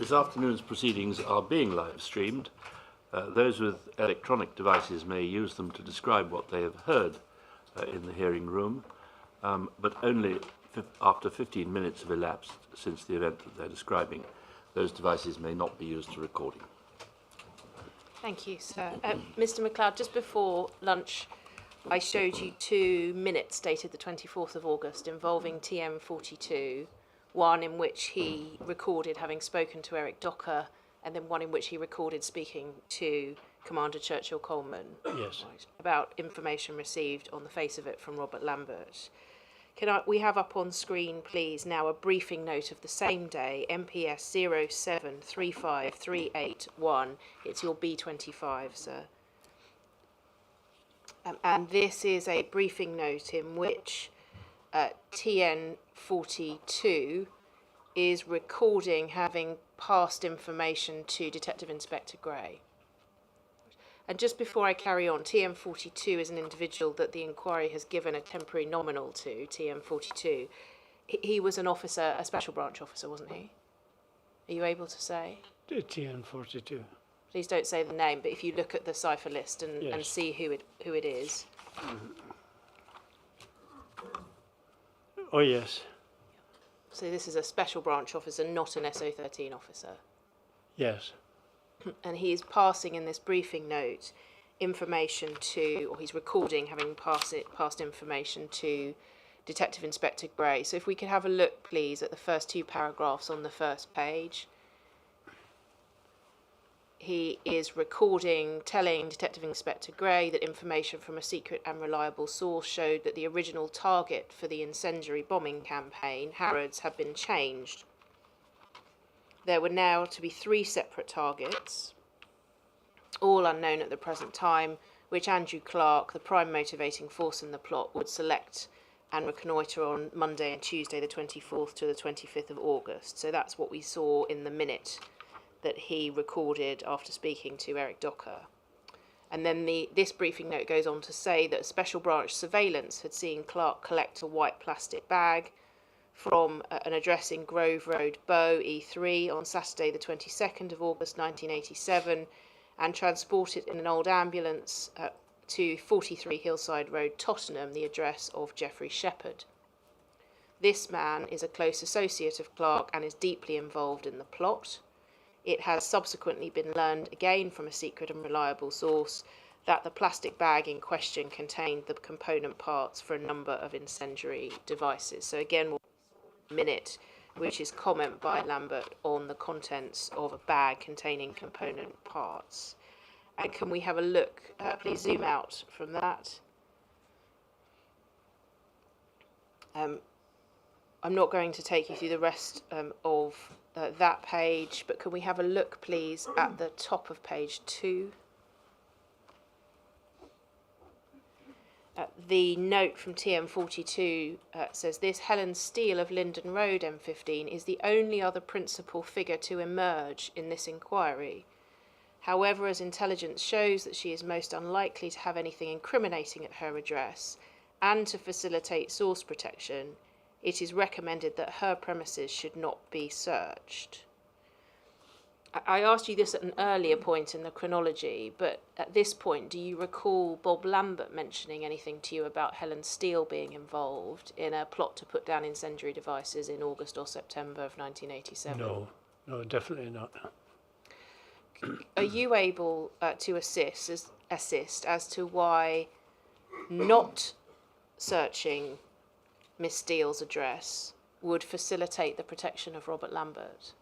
This afternoon's proceedings are being live streamed. Those with electronic devices may use them to describe what they have heard in the hearing room, but only after 15 minutes have elapsed since the event that they're describing. Those devices may not be used for recording. Thank you, sir. Mr. MacLeod, just before lunch, I showed you 2 minutes dated the 24th of August involving TM42, one in which he recorded having spoken to Eric Docker, and then one in which he recorded speaking to Commander Churchill Coleman. Yes. Right, about information received on the face of it from Robert Lambert. We have up on screen, please, now a briefing note of the same day, MPS 0735381. It's your B25, sir. And this is a briefing note in which TN42 is recording having passed information to Detective Inspector Gray. And just before I carry on, TM42 is an individual that the inquiry has given a temporary nominal to, TM42. He was an officer, a special branch officer, wasn't he? Are you able to say? TN42. Please don't say the name, but if you look at the cipher list and, Yes. and see who it is. Oh, yes. So this is a special branch officer, not an SO13 officer. Yes. And he is passing in this briefing note information to, or he's recording having passed information to Detective Inspector Gray. So if we could have a look, please, at the first 2 paragraphs on the first page. He is recording, telling Detective Inspector Gray that information from a secret and reliable source showed that the original target for the incendiary bombing campaign, Harrods, had been changed. There were now to be 3 separate targets, all unknown at the present time, which Andrew Clark, the prime motivating force in the plot, would select and reconnoitre on Monday and Tuesday, the 24th to the 25th of August. So that's what we saw in the minute that he recorded after speaking to Eric Docker. And then this briefing note goes on to say that special branch surveillance had seen Clark collect a white plastic bag from an address in Grove Road, Bow, E3, on Saturday the 22nd of August 1987, and transport it in an old ambulance to 43 Hillside Road, Tottenham, the address of Geoffrey Shepherd. This man is a close associate of Clark and is deeply involved in the plot. It has subsequently been learned again from a secret and reliable source that the plastic bag in question contained the component parts for a number of incendiary devices. So again, minute, which is comment by Lambert on the contents of a bag containing component parts. And can we have a look? Please zoom out from that. I'm not going to take you through the rest of that page, but can we have a look, please, at the top of page 2? The note from TM42 says this: Helen Steele of Linden Road, M15, is the only other principal figure to emerge in this inquiry. However, as intelligence shows that she is most unlikely to have anything incriminating at her address and to facilitate source protection, it is recommended that her premises should not be searched. I asked you this at an earlier point in the chronology, but at this point, do you recall Bob Lambert mentioning anything to you about Helen Steele being involved in a plot to put down incendiary devices in August or September of 1987? No, definitely not. Are you able to assist as to why not searching Miss Steele's address would facilitate the protection of Robert Lambert?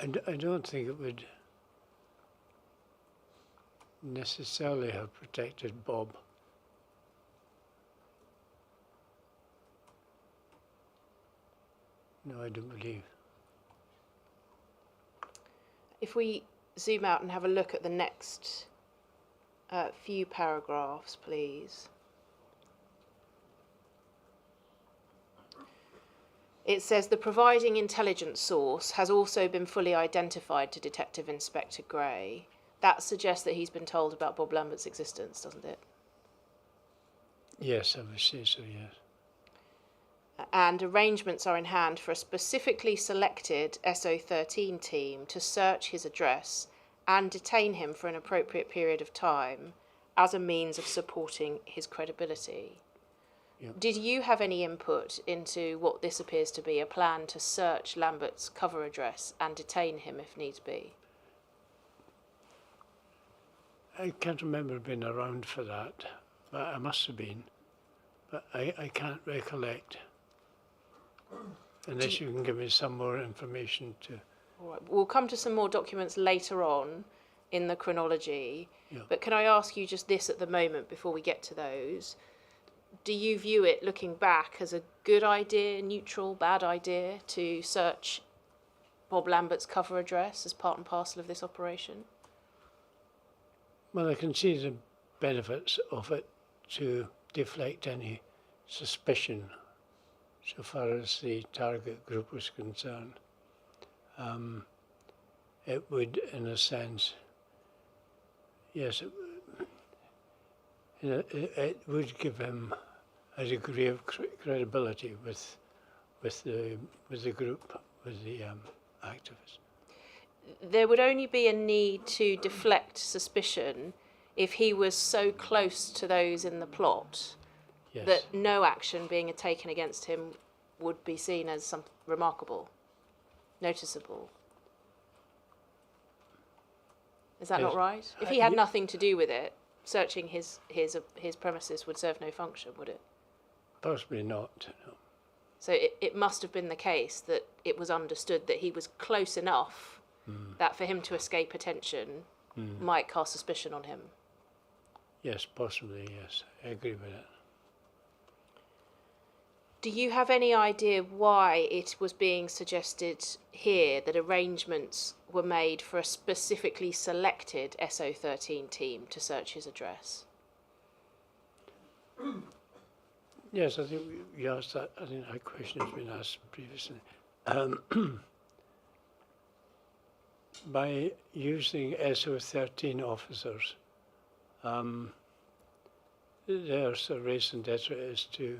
I don't think it would necessarily have protected Bob. No, I don't believe. If we zoom out and have a look at the next few paragraphs, please. It says the providing intelligence source has also been fully identified to Detective Inspector Gray. That suggests that he's been told about Bob Lambert's existence, doesn't it? Yes, I would say so, yes. And arrangements are in hand for a specifically selected SO13 team to search his address and detain him for an appropriate period of time as a means of supporting his credibility. Yep. Did you have any input into what this appears to be, a plan to search Lambert's cover address and detain him if needs be? I can't remember being around for that, but I must have been. But I can't recollect. Unless you can give me some more information to... All right. We'll come to some more documents later on in the chronology, Yeah. but can I ask you just this at the moment before we get to those? Do you view it, looking back, as a good idea, neutral, bad idea, to search Bob Lambert's cover address as part and parcel of this operation? Well, I can see the benefits of it to deflect any suspicion so far as the target group was concerned. It would, in a sense, yes, it would give him a degree of credibility with the group, with the activists. There would only be a need to deflect suspicion if he was so close to those in the plot Yes. that no action being taken against him would be seen as something remarkable, noticeable. Is that Yes. not right? If he had Ye- nothing to do with it, searching his premises would serve no function, would it? Possibly not. No. So it must have been the case that it was understood that he was close enough that for him to escape attention might cast suspicion on him. Yes, possibly, yes. I agree with that. Do you have any idea why it was being suggested here that arrangements were made for a specifically selected SO13 team to search his address? Yes, I think you asked that. I think that question has been asked previously. By using SO13 officers, their raison d'etre is to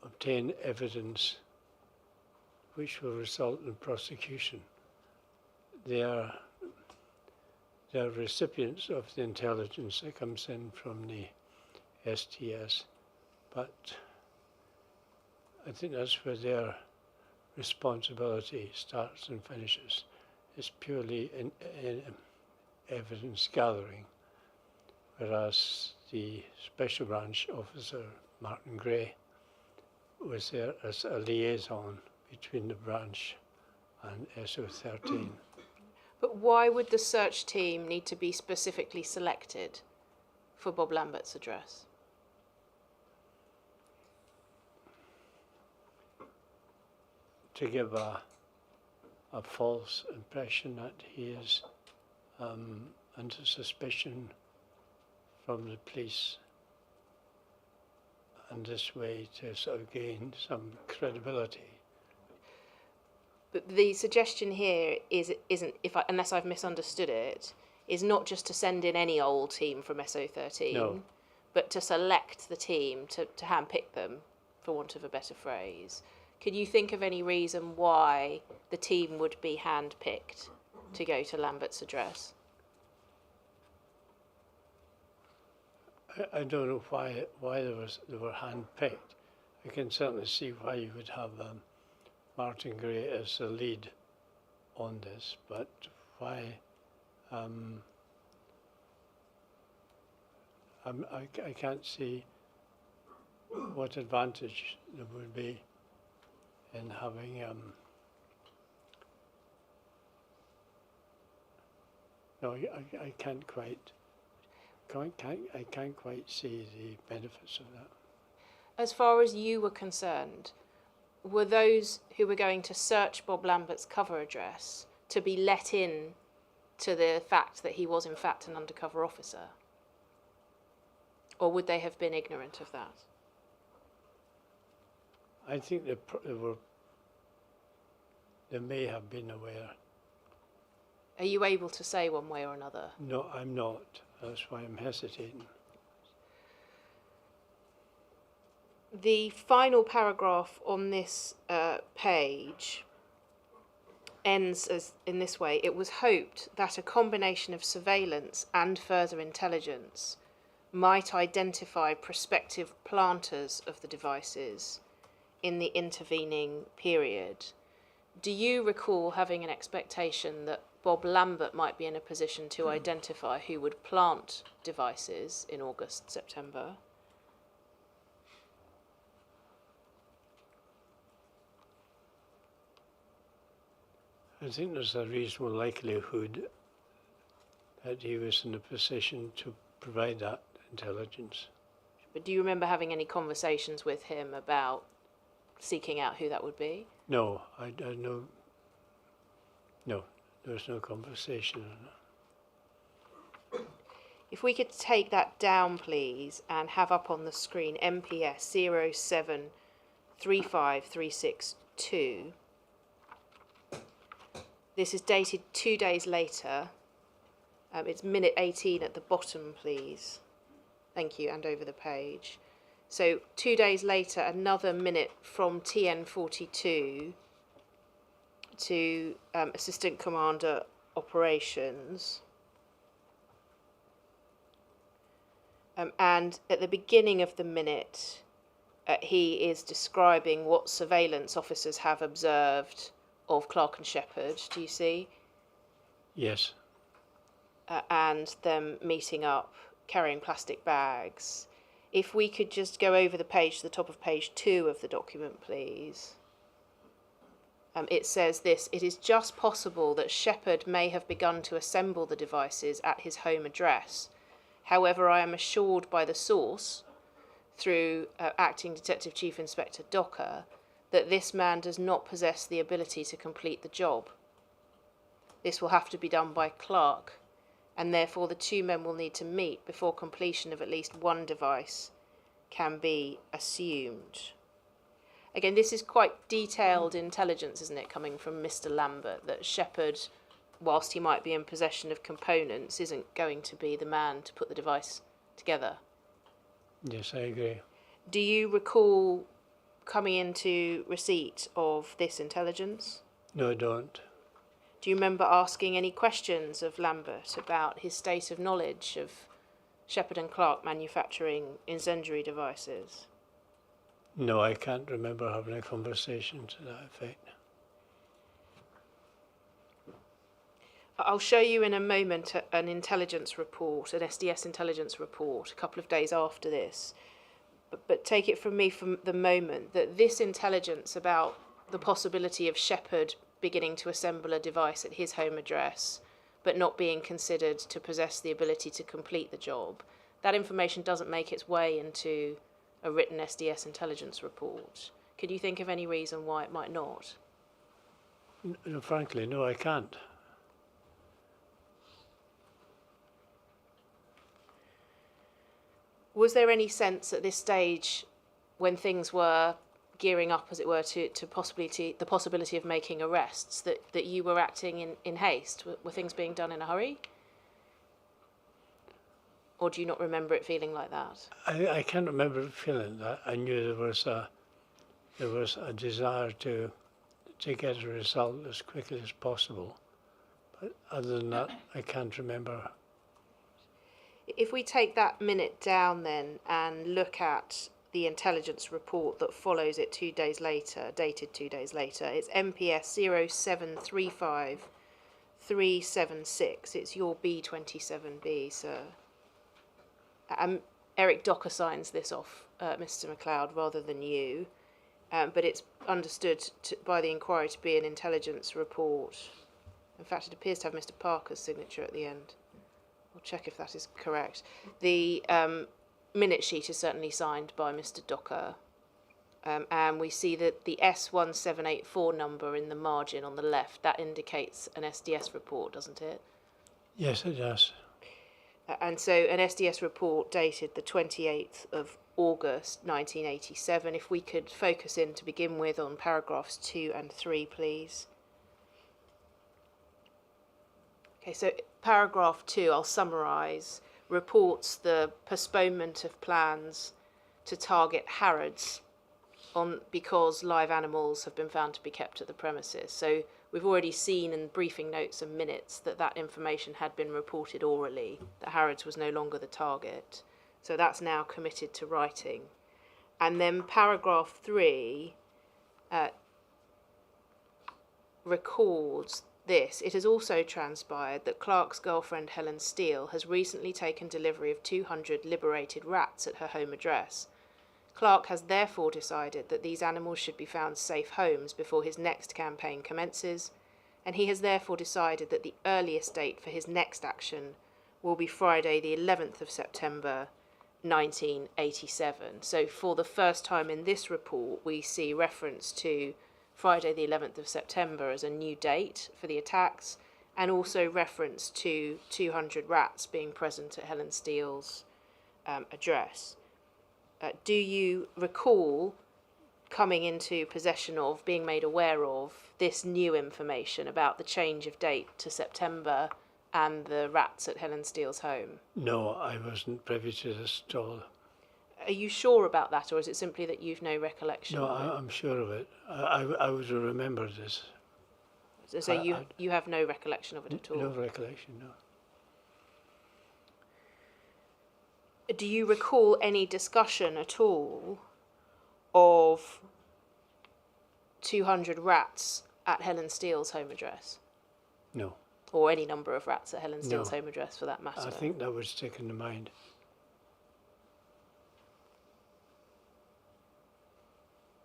obtain evidence which will result in prosecution. They are recipients of the intelligence that comes in from the STS, but I think that's where their responsibility starts and finishes. It's purely in evidence gathering, whereas the Special Branch Officer, Martin Gray, was there as a liaison between the branch and SO13. But why would the search team need to be specifically selected for Bob Lambert's address? To give a false impression that he is under suspicion from the police, and this way to sort of gain some credibility. But the suggestion here isn't, unless I've misunderstood it, is not just to send in any old team from SO13, No. but to select the team, to handpick them, for want of a better phrase. Can you think of any reason why the team would be handpicked to go to Lambert's address? I don't know why they were handpicked. I can certainly see why you would have Martin Gray as the lead on this, but why? I can't see what advantage there would be in having no, I can't quite see the benefits of that. As far as you were concerned, were those who were going to search Bob Lambert's cover address to be let in to the fact that he was in fact an undercover officer? Or would they have been ignorant of that? I think they may have been aware. Are you able to say one way or another? No, I'm not. That's why I'm hesitating. The final paragraph on this page ends as in this way: it was hoped that a combination of surveillance and further intelligence might identify prospective planters of the devices in the intervening period. Do you recall having an expectation that Bob Lambert might be in a position to identify who would plant devices in August, September? I think there's a reasonable likelihood that he was in a position to provide that intelligence. But do you remember having any conversations with him about seeking out who that would be? No, I know. No, there was no conversation on that. If we could take that down, please, and have up on the screen MPS 0735362. This is dated 2 days later. It's minute 18 at the bottom, please. Thank you, and over the page. So 2 days later, another minute from TN42 to Assistant Commander Operations. And at the beginning of the minute, he is describing what surveillance officers have observed of Clark and Shepherd, do you see? Yes. And them meeting up, carrying plastic bags. If we could just go over the page to the top of page 2 of the document, please. It says this: it is just possible that Shepherd may have begun to assemble the devices at his home address. However, I am assured by the source, through Acting Detective Chief Inspector Docker, that this man does not possess the ability to complete the job. This will have to be done by Clark, and therefore the two men will need to meet before completion of at least one device can be assumed. Again, this is quite detailed intelligence, isn't it, coming from Mr. Lambert, that Shepherd, whilst he might be in possession of components, isn't going to be the man to put the device together. Yes, I agree. Do you recall coming into receipt of this intelligence? No, I don't. Do you remember asking any questions of Lambert about his state of knowledge of Shepherd and Clark manufacturing incendiary devices? No, I can't remember having a conversation to that effect. I'll show you in a moment an intelligence report, an SDS intelligence report, a couple of days after this. But take it from me from the moment that this intelligence about the possibility of Shepherd beginning to assemble a device at his home address, but not being considered to possess the ability to complete the job, that information doesn't make its way into a written SDS intelligence report. Could you think of any reason why it might not? No, frankly, no, I can't. Was there any sense at this stage, when things were gearing up, as it were, to the possibility of making arrests, that you were acting in haste? Were things being done in a hurry? Or do you not remember it feeling like that? I can't remember feeling that. I knew there was a desire to get a result as quickly as possible. But other than that, I can't remember. If we take that minute down then and look at the intelligence report that follows it 2 days later, dated 2 days later, it's MPS 0735376. It's your B27B, sir. Eric Docker signs this off, Mr. MacLeod, rather than you, but it's understood by the inquiry to be an intelligence report. In fact, it appears to have Mr. Parker's signature at the end. I'll check if that is correct. The minute sheet is certainly signed by Mr. Docker, and we see that the S1784 number in the margin on the left, that indicates an SDS report, doesn't it? Yes, it does. And so an SDS report dated the 28th of August 1987. If we could focus in to begin with on paragraphs 2 and 3, please. Okay, so paragraph 2, I'll summarise, reports the postponement of plans to target Harrods because live animals have been found to be kept at the premises. So we've already seen in briefing notes and minutes that information had been reported orally, that Harrods was no longer the target. So that's now committed to writing. And then paragraph 3 records this. It has also transpired that Clark's girlfriend Helen Steele has recently taken delivery of 200 liberated rats at her home address. Clark has therefore decided that these animals should be found safe homes before his next campaign commences, and he has therefore decided that the earliest date for his next action will be Friday the 11th of September 1987. So for the first time in this report, we see reference to Friday the 11th of September as a new date for the attacks, and also reference to 200 rats being present at Helen Steele's address. Do you recall coming into possession of, being made aware of, this new information about the change of date to September and the rats at Helen Steele's home? No, I wasn't privy to this at all. Are you sure about that, or is it simply that you've no recollection No, of it? I'm sure of it. I would have remembered this. So you have no recollection of it at all? No recollection, no. Do you recall any discussion at all of 200 rats at Helen Steele's home address? No. Or any number of rats at Helen Steele's No. home address, for that matter? I think that would stick in the mind.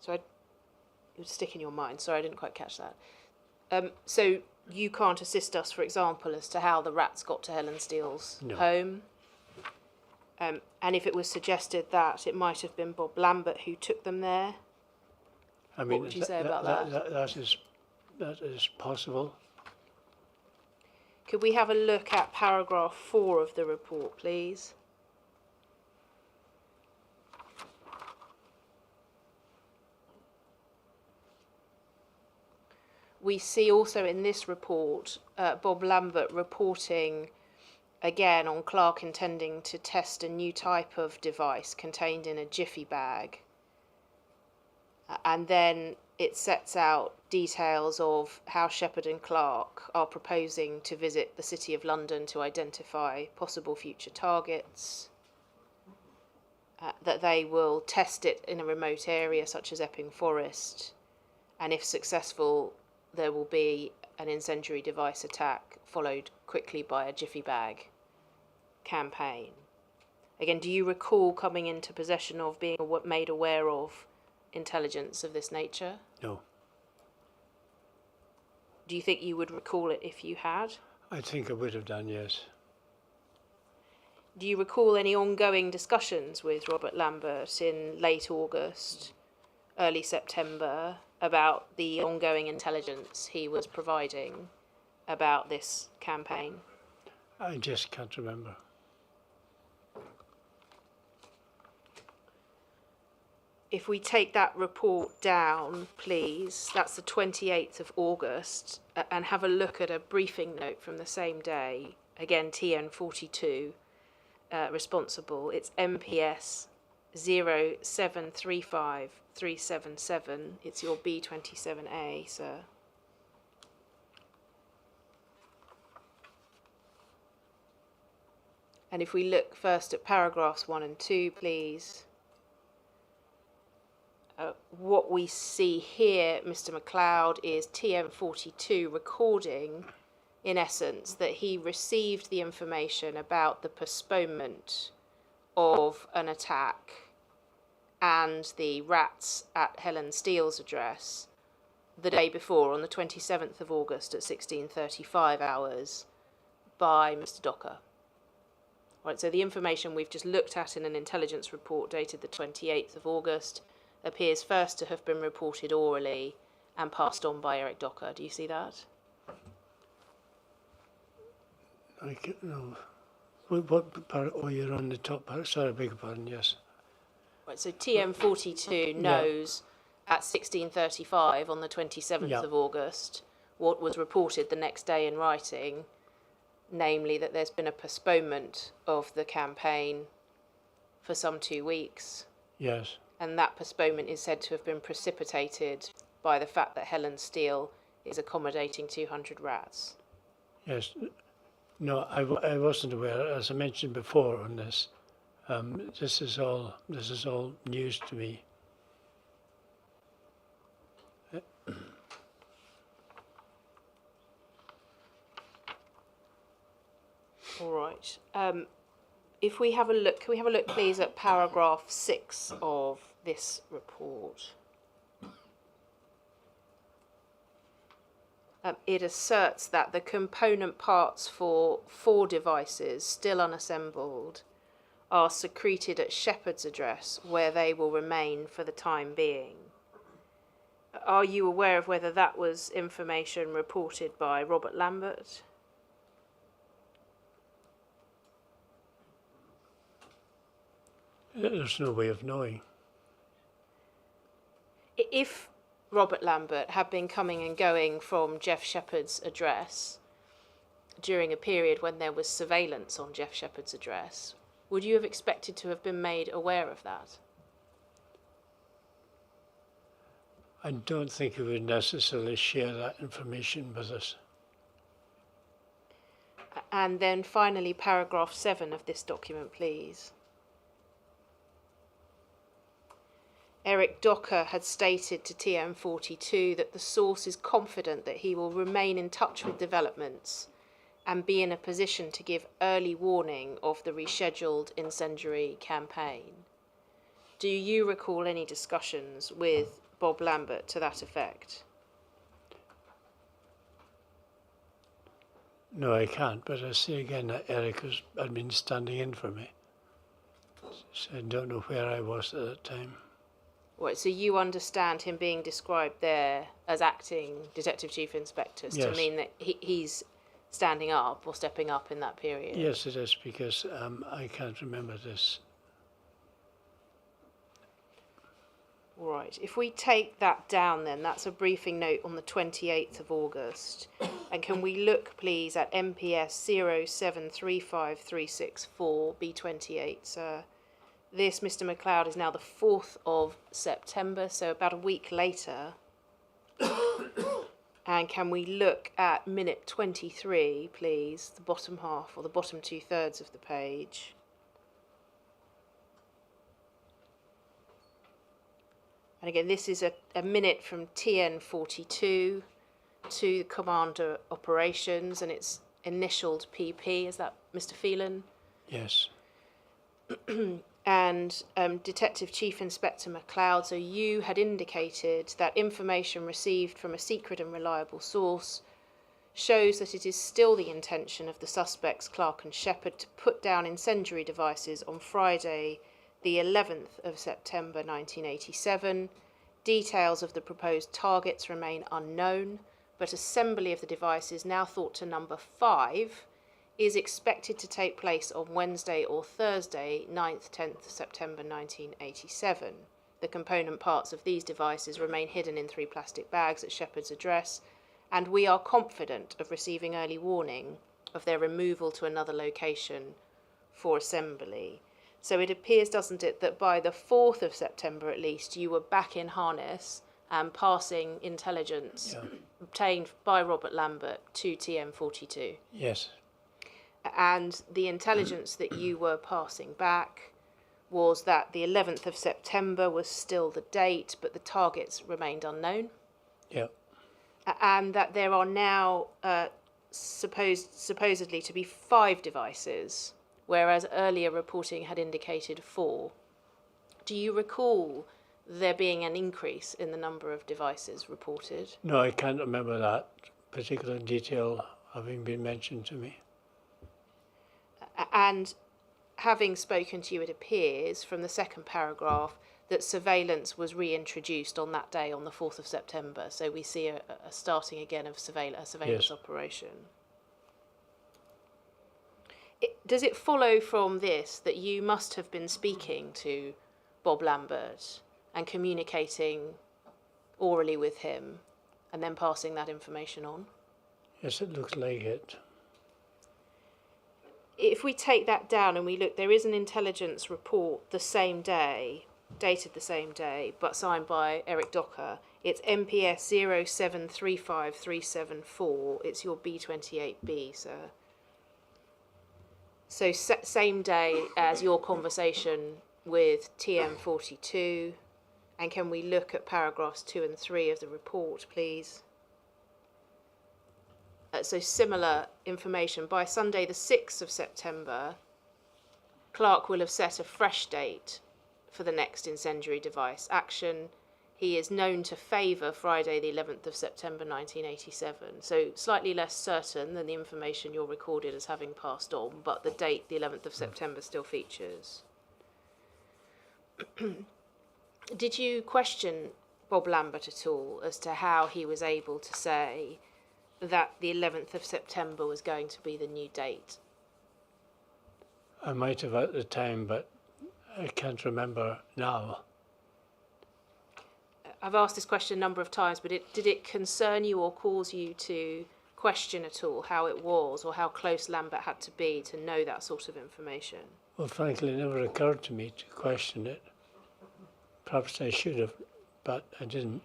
So it would stick in your mind. Sorry, I didn't quite catch that. So you can't assist us, for example, as to how the rats got to Helen Steele's home? And if it was suggested that it might have been Bob Lambert who took them there, I mean, what would you say about that? That is possible. Could we have a look at paragraph 4 of the report, please? We see also in this report Bob Lambert reporting again on Clark intending to test a new type of device contained in a jiffy bag. And then it sets out details of how Shepherd and Clark are proposing to visit the City of London to identify possible future targets, that they will test it in a remote area such as Epping Forest, and if successful, there will be an incendiary device attack followed quickly by a jiffy bag campaign. Again, do you recall coming into possession of, being made aware of, intelligence of this nature? No. Do you think you would recall it if you had? I think I would have done, yes. Do you recall any ongoing discussions with Robert Lambert in late August, early September, about the ongoing intelligence he was providing about this campaign? I just can't remember. If we take that report down, please, that's the 28th of August, and have a look at a briefing note from the same day, again TN 42, responsible. It's MPS 0735377. It's your B27A, sir. And if we look first at paragraphs 1 and 2, please. What we see here, Mr. MacLeod, is TM42 recording, in essence, that he received the information about the postponement of an attack and the rats at Helen Steele's address the day before, on the 27th of August at 16:35 hours, by Mr. Docker. Right, so the information we've just looked at in an intelligence report dated the 28th of August appears first to have been reported orally and passed on by Eric Docker. Do you see that? I can't know. What part? Oh, you're on the top part. Sorry, I beg your pardon, yes. Right, so TM42 knows at 16:35 on the 27th of August what was reported the next day in writing, namely that there's been a postponement of the campaign for some 2 weeks. Yes. and that postponement is said to have been precipitated by the fact that Helen Steele is accommodating 200 rats. Yes. No, I wasn't aware, as I mentioned before on this. This is all news to me. All right. If we have a look, can we have a look, please, at paragraph 6 of this report? It asserts that the component parts for 4 devices still unassembled are secreted at Shepherd's address, where they will remain for the time being. Are you aware of whether that was information reported by Robert Lambert? There's no way of knowing. If Robert Lambert had been coming and going from Jeff Shepherd's address during a period when there was surveillance on Jeff Shepherd's address, would you have expected to have been made aware of that? I don't think he would necessarily share that information with us. And then finally, paragraph 7 of this document, please. Eric Docker had stated to TM42 that the source is confident that he will remain in touch with developments and be in a position to give early warning of the rescheduled incendiary campaign. Do you recall any discussions with Bob Lambert to that effect? No, I can't, but I say again that Eric had been standing in for me. So I don't know where I was at that time. Right, so you understand him being described there as acting Detective Chief Inspector to mean that he's standing up or stepping up in that period? Yes, it is, because I can't remember this. Right, if we take that down then, that's a briefing note on the 28th of August. And can we look, please, at MPS 0735364 B28, sir? This, Mr. MacLeod, is now the 4th of September, so about a week later. And can we look at minute 23, please, the bottom half, or the bottom 2/3 of the page? And again, this is a minute from TN42 to Commander Operations, and it's initialed PP. Is that Mr. Phelan? Yes. And Detective Chief Inspector MacLeod, so you had indicated that information received from a secret and reliable source shows that it is still the intention of the suspects, Clark and Shepherd, to put down incendiary devices on Friday, the 11th of September 1987. Details of the proposed targets remain unknown, but assembly of the devices, now thought to number 5, is expected to take place on Wednesday or Thursday, 9th, 10th September 1987. The component parts of these devices remain hidden in 3 plastic bags at Shepherd's address, and we are confident of receiving early warning of their removal to another location for assembly. So it appears, doesn't it, that by the 4th of September at least, you were back in harness and passing intelligence obtained by Robert Lambert to TM42. Yes. And the intelligence that you were passing back was that the 11th of September was still the date, but the targets remained unknown. Yeah. And that there are now supposedly to be 5 devices, whereas earlier reporting had indicated 4. Do you recall there being an increase in the number of devices reported? No, I can't remember that particular detail having been mentioned to me. And having spoken to you, it appears from the second paragraph that surveillance was reintroduced on that day, on the 4th of September. So we see a starting again of a surveillance operation. Does it follow from this that you must have been speaking to Bob Lambert and communicating orally with him and then passing that information on? Yes, it looks like it. If we take that down and we look, there is an intelligence report the same day dated the same day, but signed by Eric Docker. It's MPS 0735374. It's your B28B, sir. So same day as your conversation with TM42. And can we look at paragraphs 2 and 3 of the report, please? So similar information. By Sunday the 6th of September, Clark will have set a fresh date for the next incendiary device action. He is known to favour Friday the 11th of September 1987, so slightly less certain than the information you're recorded as having passed on, but the date, the 11th of September, still features. Did you question Bob Lambert at all as to how he was able to say that the 11th of September was going to be the new date? I might have at the time, but I can't remember now. I've asked this question a number of times, but did it concern you or cause you to question at all how it was or how close Lambert had to be to know that sort of information? Well, frankly, it never occurred to me to question it. Perhaps I should have, but I didn't.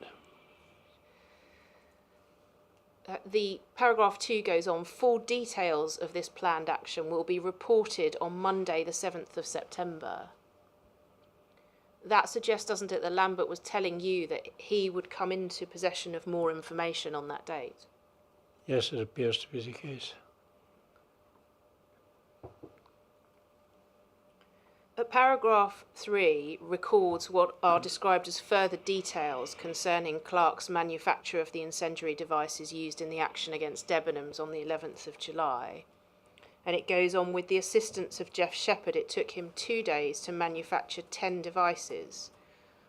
The paragraph 2 goes on, full details of this planned action will be reported on Monday the 7th of September. That suggests, doesn't it, that Lambert was telling you that he would come into possession of more information on that date? Yes, it appears to be the case. Paragraph 3 records what are described as further details concerning Clark's manufacture of the incendiary devices used in the action against Debenhams on the 11th of July. And it goes on, with the assistance of Jeff Shepherd, it took him 2 days to manufacture 10 devices.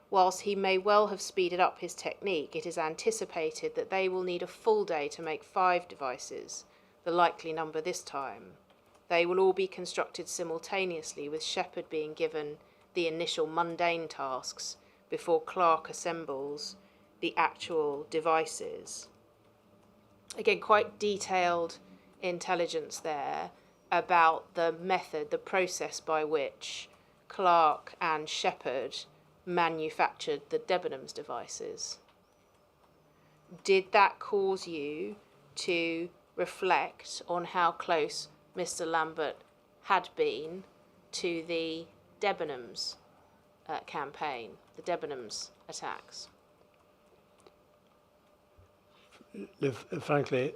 Whilst he may well have speeded up his technique, it is anticipated that they will need a full day to make 5 devices, the likely number this time. They will all be constructed simultaneously, with Shepherd being given the initial mundane tasks before Clark assembles the actual devices. Again, quite detailed intelligence there about the method, the process by which Clark and Shepherd manufactured the Debenhams devices. Did that cause you to reflect on how close Mr. Lambert had been to the Debenhams campaign, the Debenhams attacks? Frankly,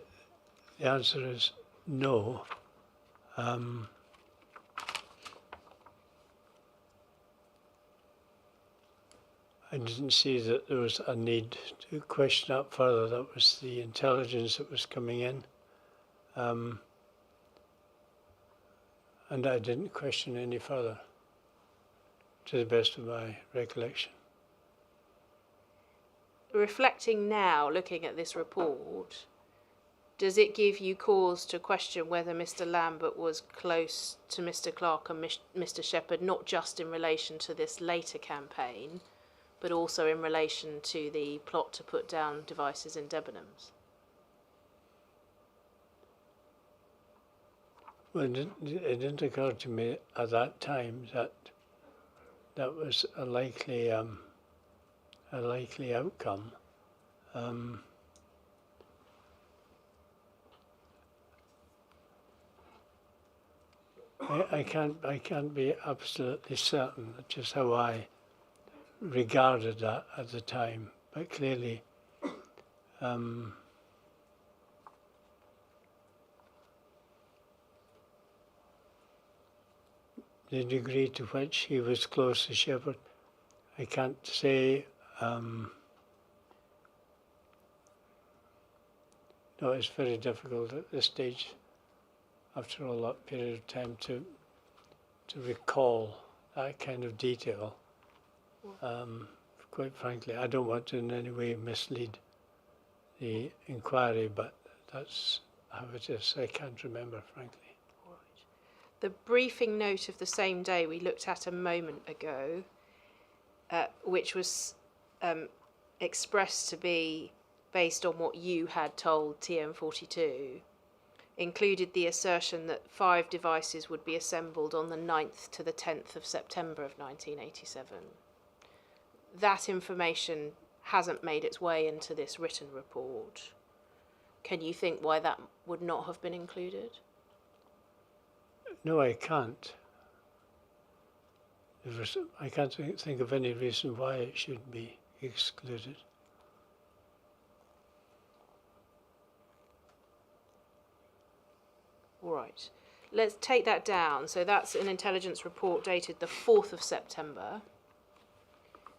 the answer is no. I didn't see that there was a need to question that further. That was the intelligence that was coming in. And I didn't question any further, to the best of my recollection. Reflecting now, looking at this report, does it give you cause to question whether Mr. Lambert was close to Mr. Clark and Mr. Shepherd, not just in relation to this later campaign, but also in relation to the plot to put down devices in Debenhams? Well, it didn't occur to me at that time that that was a likely outcome. I can't be absolutely certain just how I regarded that at the time, but clearly the degree to which he was close to Shepherd, I can't say. No, it's very difficult at this stage, after all that period of time, to recall that kind of detail. Quite frankly, I don't want to in any way mislead the inquiry, but that's how it is. I can't remember, frankly. The briefing note of the same day we looked at a moment ago, which was expressed to be based on what you had told TM42, included the assertion that 5 devices would be assembled on the 9th to the 10th of September of 1987. that information hasn't made its way into this written report. Can you think why that would not have been included? No, I can't. I can't think of any reason why it should be excluded. All right. Let's take that down. So that's an intelligence report dated the 4th of September.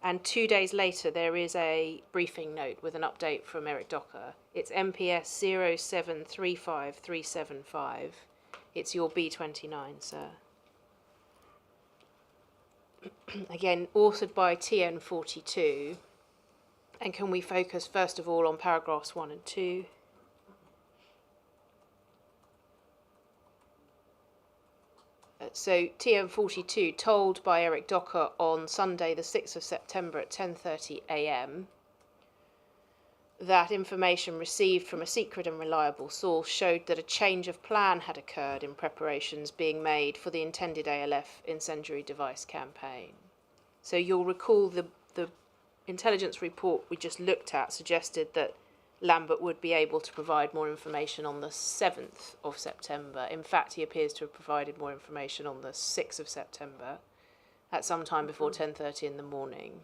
And 2 days later, there is a briefing note with an update from Eric Docker. It's MPS 0735375. It's your B29, sir. Again, authored by TN42. And can we focus first of all on paragraphs 1 and 2? So TN42, told by Eric Docker on Sunday the 6th of September at 10:30 a.m. that information received from a secret and reliable source showed that a change of plan had occurred in preparations being made for the intended ALF incendiary device campaign. So you'll recall the intelligence report we just looked at suggested that Lambert would be able to provide more information on the 7th of September. In fact, he appears to have provided more information on the 6th of September at some time before 10:30 in the morning.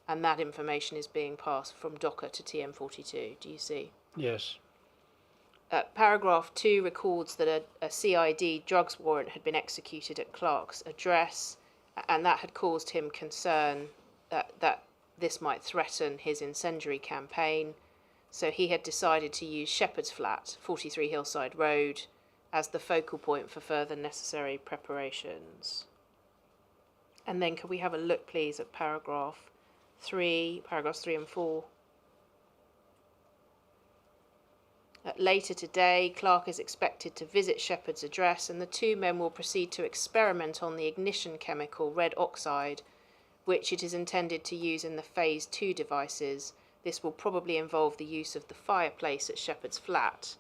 And that information is being passed from Docker to TM42. Do you see? Yes. Paragraph 2 records that a CID drugs warrant had been executed at Clark's address, and that had caused him concern that this might threaten his incendiary campaign. So he had decided to use Shepherd's Flat, 43 Hillside Road, as the focal point for further necessary preparations. And then could we have a look, please, at paragraphs 3 and 4. Later today, Clark is expected to visit Shepherd's address, and the two men will proceed to experiment on the ignition chemical red oxide, which it is intended to use in the Phase 2 devices. This will probably involve the use of the fireplace at Shepherd's Flat.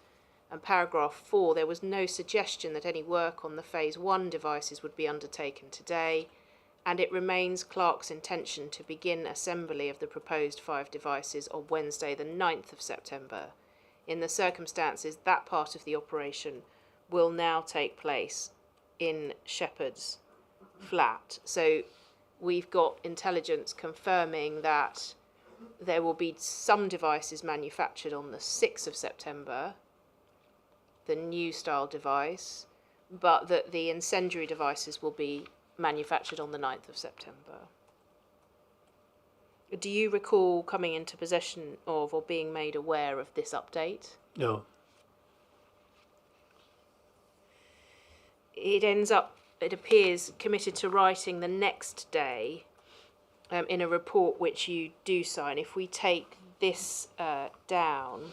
And paragraph 4, there was no suggestion that any work on the Phase 1 devices would be undertaken today, and it remains Clark's intention to begin assembly of the proposed 5 devices on Wednesday the 9th of September. In the circumstances, that part of the operation will now take place in Shepherd's Flat. So we've got intelligence confirming that there will be some devices manufactured on the 6th of September, the new style device, but that the incendiary devices will be manufactured on the 9th of September. Do you recall coming into possession of or being made aware of this update? No. It appears, committed to writing the next day in a report which you do sign. If we take this down,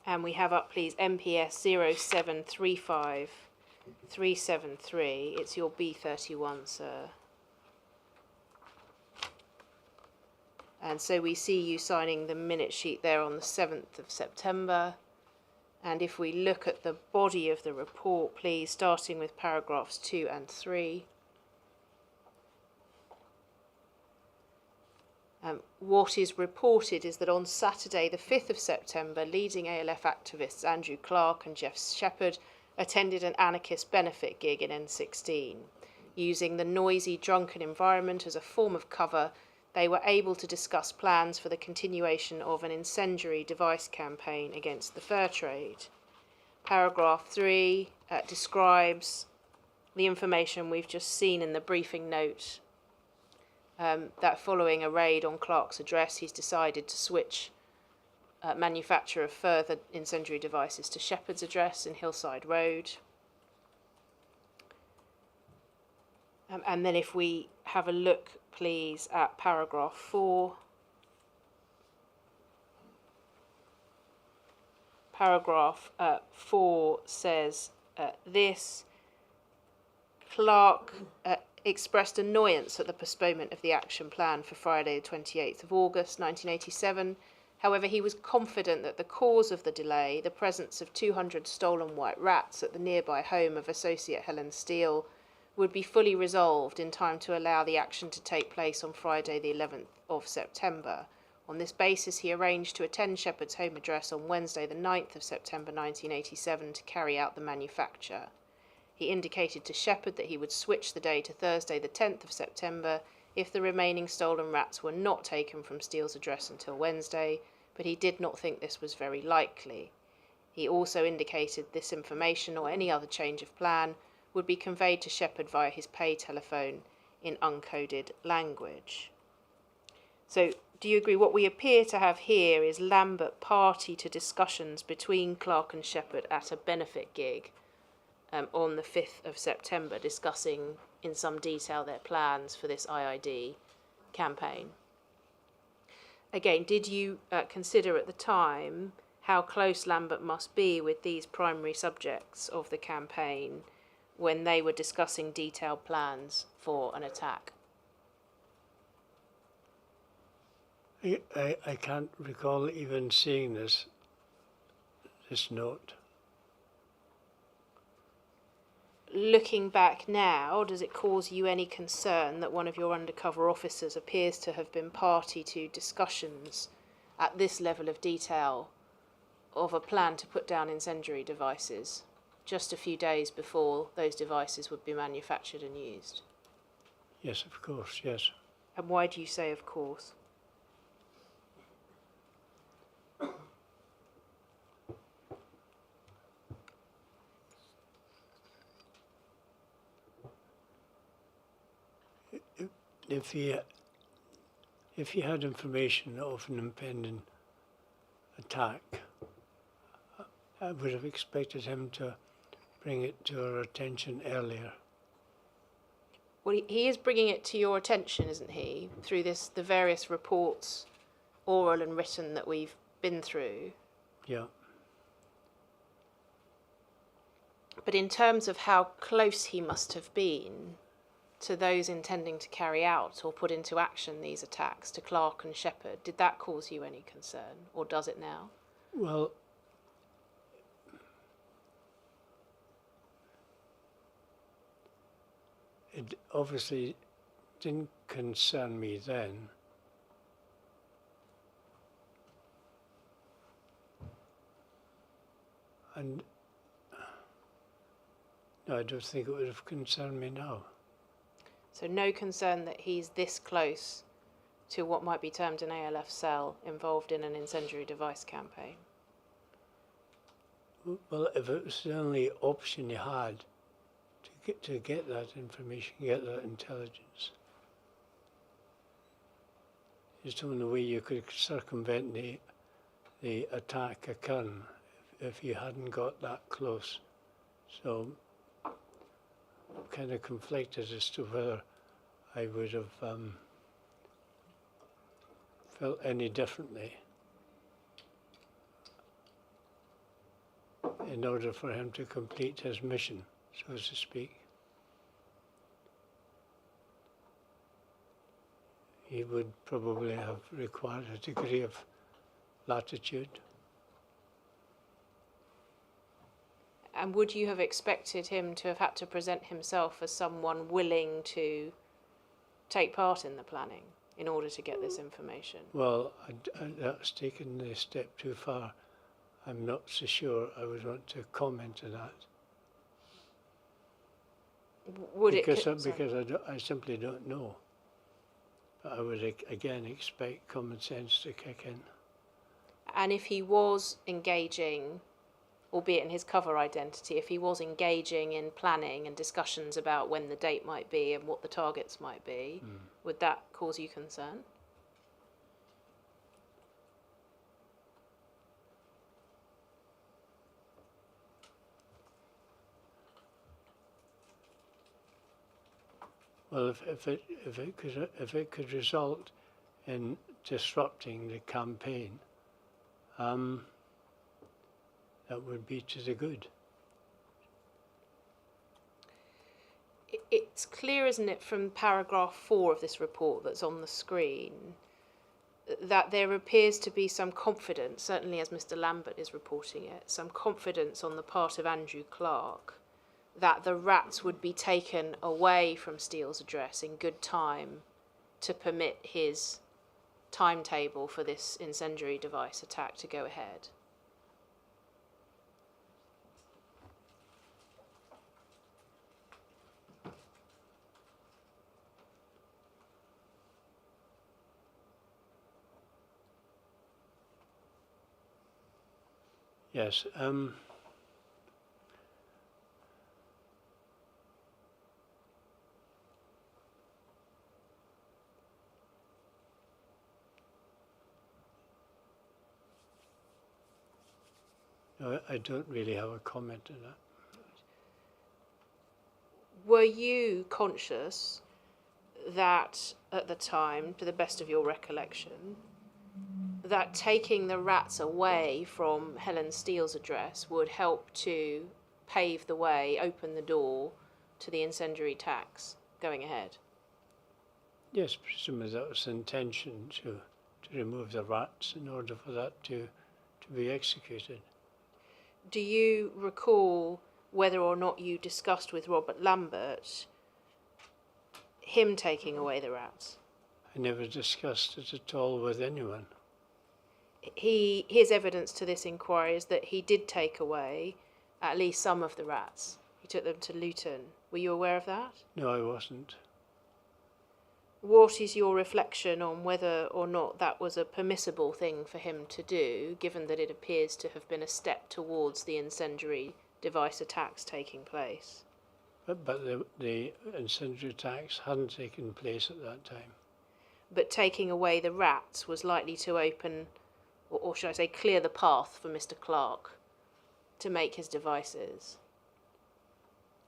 and we have up, please, MPS 0735373. It's your B31, sir. And so we see you signing the minute sheet there on the 7th of September. And if we look at the body of the report, please, starting with paragraphs 2 and 3. What is reported is that on Saturday, the 5th of September, leading ALF activists Andrew Clark and Jeff Shepherd attended an anarchist benefit gig in N16. Using the noisy, drunken environment as a form of cover, they were able to discuss plans for the continuation of an incendiary device campaign against the fur trade. Paragraph 3 describes the information we've just seen in the briefing note, that following a raid on Clark's address, he's decided to switch manufacture of further incendiary devices to Shepherd's address in Hillside Road. And then if we have a look, please, at paragraph 4. Paragraph 4 says this: Clark expressed annoyance at the postponement of the action plan for Friday the 28th of August 1987 However, he was confident that the cause of the delay, the presence of 200 stolen white rats at the nearby home of associate Helen Steele, would be fully resolved in time to allow the action to take place on Friday the 11th of September. On this basis, he arranged to attend Shepherd's home address on Wednesday the 9th of September 1987 to carry out the manufacture. He indicated to Shepherd that he would switch the day to Thursday the 10th of September if the remaining stolen rats were not taken from Steele's address until Wednesday, but he did not think this was very likely. He also indicated this information or any other change of plan would be conveyed to Shepherd via his pay telephone in uncoded language. So, do you agree what we appear to have here is Lambert party to discussions between Clark and Shepherd at a benefit gig on the 5th of September, discussing in some detail their plans for this IID campaign? Again, did you consider at the time how close Lambert must be with these primary subjects of the campaign when they were discussing detailed plans for an attack? I can't recall even seeing this note. Looking back now, does it cause you any concern that one of your undercover officers appears to have been party to discussions at this level of detail of a plan to put down incendiary devices just a few days before those devices would be manufactured and used? Yes, of course, yes. And why do you say of course? If he had information of an impending attack, I would have expected him to bring it to our attention earlier. Well, he is bringing it to your attention, isn't he, through the various reports, oral and written, that we've been through. Yeah. But in terms of how close he must have been to those intending to carry out or put into action these attacks, to Clark and Shepherd, did that cause you any concern, or does it now? Well, it obviously didn't concern me then. And no, I don't think it would have concerned me now. So no concern that he's this close to what might be termed an ALF cell involved in an incendiary device campaign? Well, if it was the only option you had to get that information, get that intelligence, there's the only way you could circumvent the attack occurring if you hadn't got that close. So I'm kind of conflicted as to whether I would have felt any differently in order for him to complete his mission, so to speak. He would probably have required a degree of latitude. And would you have expected him to have had to present himself as someone willing to take part in the planning in order to get this information? Well, that's taken the step too far. I'm not so sure I would want to comment on that. Because I simply don't know. But I would again expect common sense to kick in. And if he was engaging, albeit in his cover identity, if he was engaging in planning and discussions about when the date might be and what the targets might be, would that cause you concern? Well, if it could result in disrupting the campaign, that would be to the good. It's clear, isn't it, from paragraph 4 of this report that's on the screen, that there appears to be some confidence, certainly as Mr. Lambert is reporting it, some confidence on the part of Andrew Clark that the rats would be taken away from Steele's address in good time to permit his timetable for this incendiary device attack to go ahead. Yes. No, I don't really have a comment on that. Were you conscious that at the time, to the best of your recollection, that taking the rats away from Helen Steele's address would help to pave the way, open the door to the incendiary attacks going ahead? Yes, presumably that was the intention to remove the rats in order for that to be executed. Do you recall whether or not you discussed with Robert Lambert him taking away the rats? I never discussed it at all with anyone. His evidence to this inquiry is that he did take away at least some of the rats. He took them to Luton. Were you aware of that? No, I wasn't. What is your reflection on whether or not that was a permissible thing for him to do, given that it appears to have been a step towards the incendiary device attacks taking place? But the incendiary attacks hadn't taken place at that time. But taking away the rats was likely to open, or should I say clear the path for Mr. Clark to make his devices.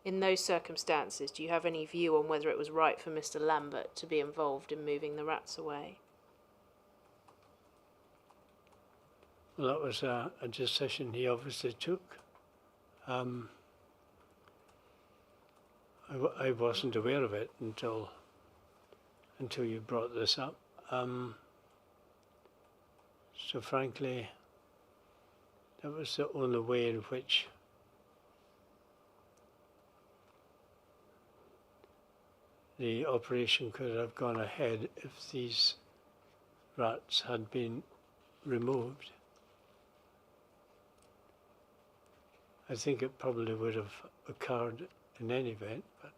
In those circumstances, do you have any view on whether it was right for Mr. Lambert to be involved in moving the rats away? Well, that was a decision he obviously took. I wasn't aware of it until you brought this up. So frankly, that was the only way in which the operation could have gone ahead if these rats had been removed. I think it probably would have occurred in any event, but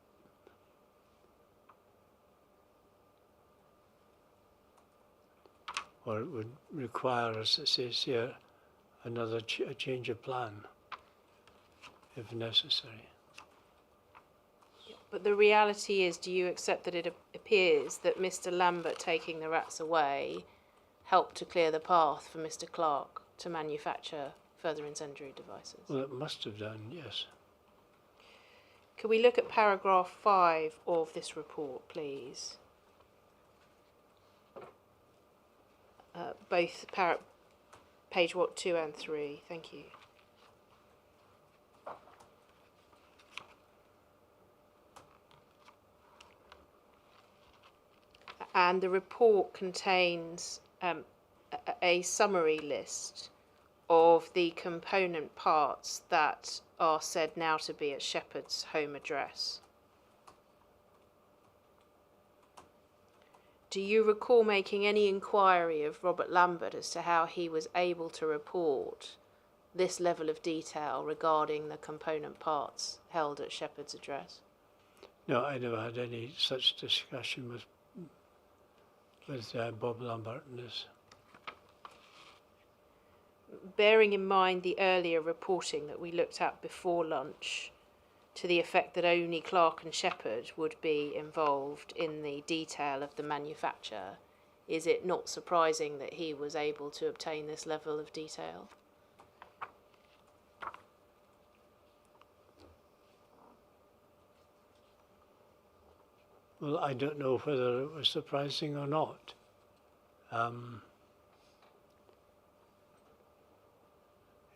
or it would require, as it says here, another a change of plan, if necessary. But the reality is, do you accept that it appears that Mr. Lambert taking the rats away helped to clear the path for Mr. Clark to manufacture further incendiary devices? Well, it must have done, yes. Could we look at paragraph 5 of this report, please? Both page 2 and 3. Thank you. And the report contains a summary list of the component parts that are said now to be at Shepherd's home address. Do you recall making any inquiry of Robert Lambert as to how he was able to report this level of detail regarding the component parts held at Shepherd's address? No, I never had any such discussion with Bob Lambert in this. Bearing in mind the earlier reporting that we looked at before lunch, to the effect that only Clark and Shepherd would be involved in the detail of the manufacture, is it not surprising that he was able to obtain this level of detail? Well, I don't know whether it was surprising or not.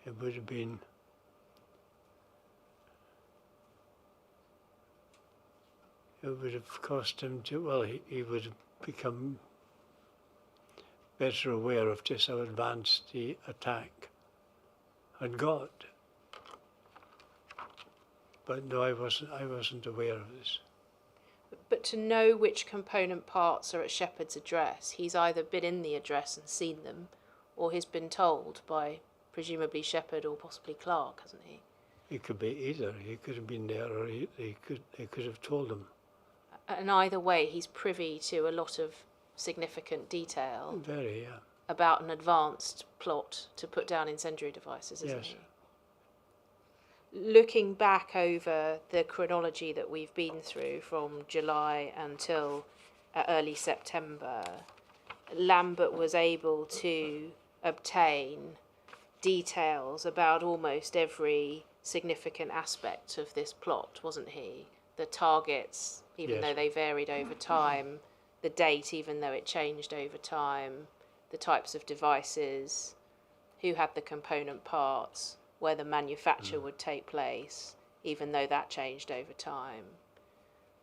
It would have been it would have cost him to, well, he would have become better aware of just how advanced the attack had got. But no, I wasn't aware of this. But to know which component parts are at Shepherd's address, he's either been in the address and seen them, or he's been told by presumably Shepherd or possibly Clark, hasn't he? It could be either. He could have been there, or they could have told him. And either way, he's privy to a lot of significant detail. Very, yeah. About an advanced plot to put down incendiary devices, isn't Yes. he? Looking back over the chronology that we've been through from July until early September, Lambert was able to obtain details about almost every significant aspect of this plot, wasn't he? The targets, even Yes. though they varied over time, the date, even though it changed over time, the types of devices, who had the component parts, where the manufacture would take place, even though that changed over time.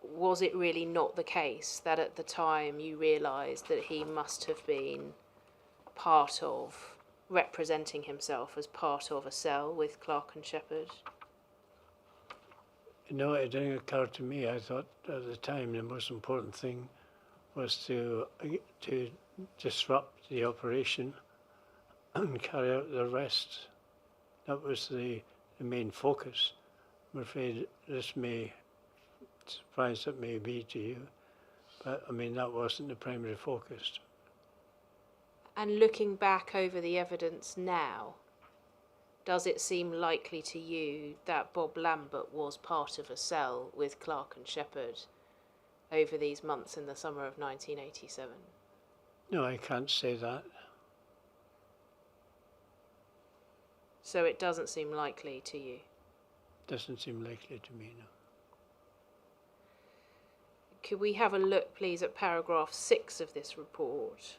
Was it really not the case that at the time you realised that he must have been part of, representing himself as part of a cell with Clark and Shepherd? No, it didn't occur to me. I thought at the time the most important thing was to disrupt the operation and carry out the arrest. That was the main focus. I'm afraid this may, surprise it may be to you, but I mean that wasn't the primary focus. And looking back over the evidence now, does it seem likely to you that Bob Lambert was part of a cell with Clark and Shepherd over these months in the summer of 1987? No, I can't say that. So it doesn't seem likely to you? Doesn't seem likely to me, no. Could we have a look, please, at paragraph 6 of this report?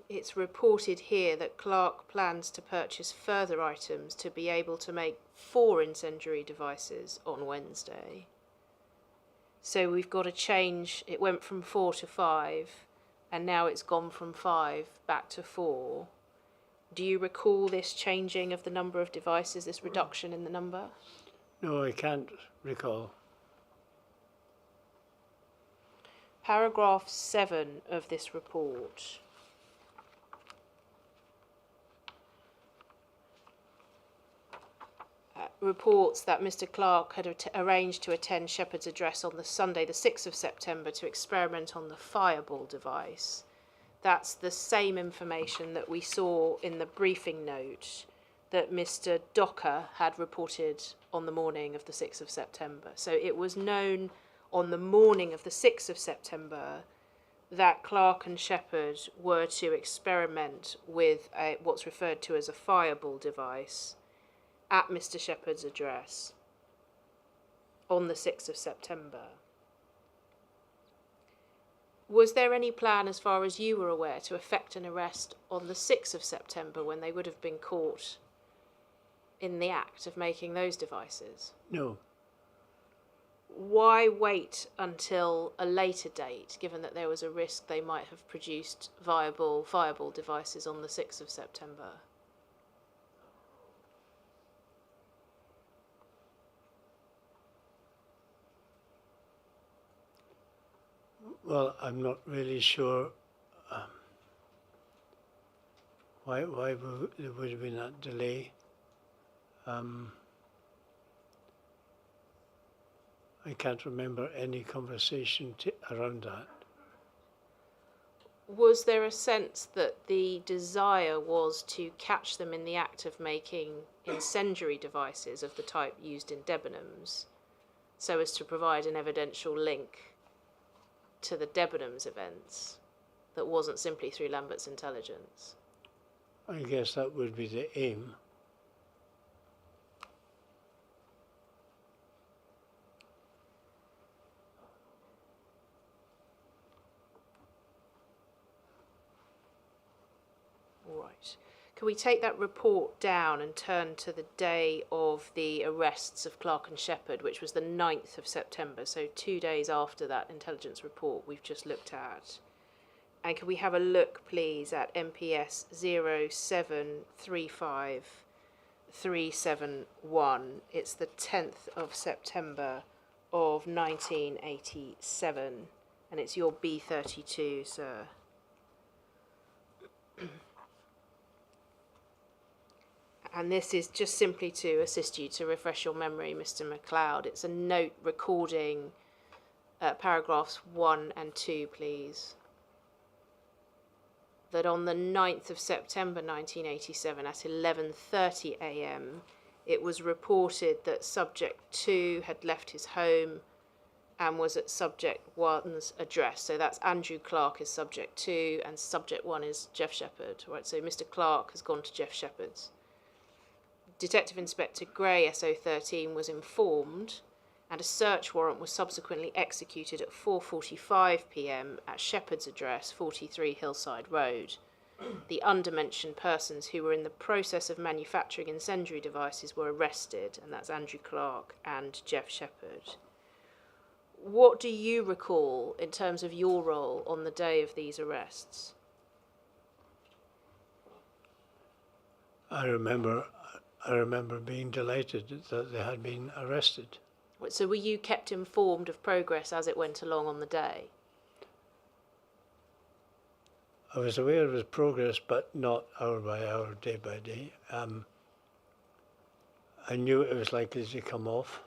It's reported here that Clark plans to purchase further items to be able to make 4 incendiary devices on Wednesday. So we've got a change. It went from 4 to 5, and now it's gone from 5 back to 4. Do you recall this changing of the number of devices, this reduction in the number? No, I can't recall. Paragraph 7 of this report reports that Mr. Clark had arranged to attend Shepherd's address on the Sunday, the 6th of September, to experiment on the fireball device. That's the same information that we saw in the briefing note that Mr. Docker had reported on the morning of the 6th of September. So it was known on the morning of the 6th of September that Clark and Shepherd were to experiment with what's referred to as a fireball device at Mr. Shepherd's address on the 6th of September. Was there any plan, as far as you were aware, to effect an arrest on the 6th of September when they would have been caught in the act of making those devices? No. Why wait until a later date, given that there was a risk they might have produced viable fireball devices on the 6th of September? Well, I'm not really sure why there would have been that delay. I can't remember any conversation around that. Was there a sense that the desire was to catch them in the act of making incendiary devices of the type used in Debenhams, so as to provide an evidential link to the Debenhams events that wasn't simply through Lambert's intelligence? I guess that would be the aim. Right. Can we take that report down and turn to the day of the arrests of Clark and Shepherd, which was the 9th of September, so 2 days after that intelligence report we've just looked at? And can we have a look, please, at MPS 0735371? It's the 10th of September of 1987, and it's your B32, sir. And this is just simply to assist you to refresh your memory, Mr. MacLeod. It's a note recording paragraphs 1 and 2, please. That on the 9th of September 1987 at 11:30 a.m, it was reported that subject 2 had left his home and was at subject 1's address. So that's Andrew Clark is subject 2 and subject 1 is Jeff Shepherd. Right, so Mr. Clark has gone to Jeff Shepherd's. Detective Inspector Gray, SO13, was informed, and a search warrant was subsequently executed at 4:45 p.m. at Shepherd's address, 43 Hillside Road. The undermentioned persons who were in the process of manufacturing incendiary devices were arrested, and that's Andrew Clark and Jeff Shepherd. What do you recall in terms of your role on the day of these arrests? I remember being delighted that they had been arrested. So were you kept informed of progress as it went along on the day? I was aware of his progress, but not hour by hour, day by day. I knew it was likely to come off,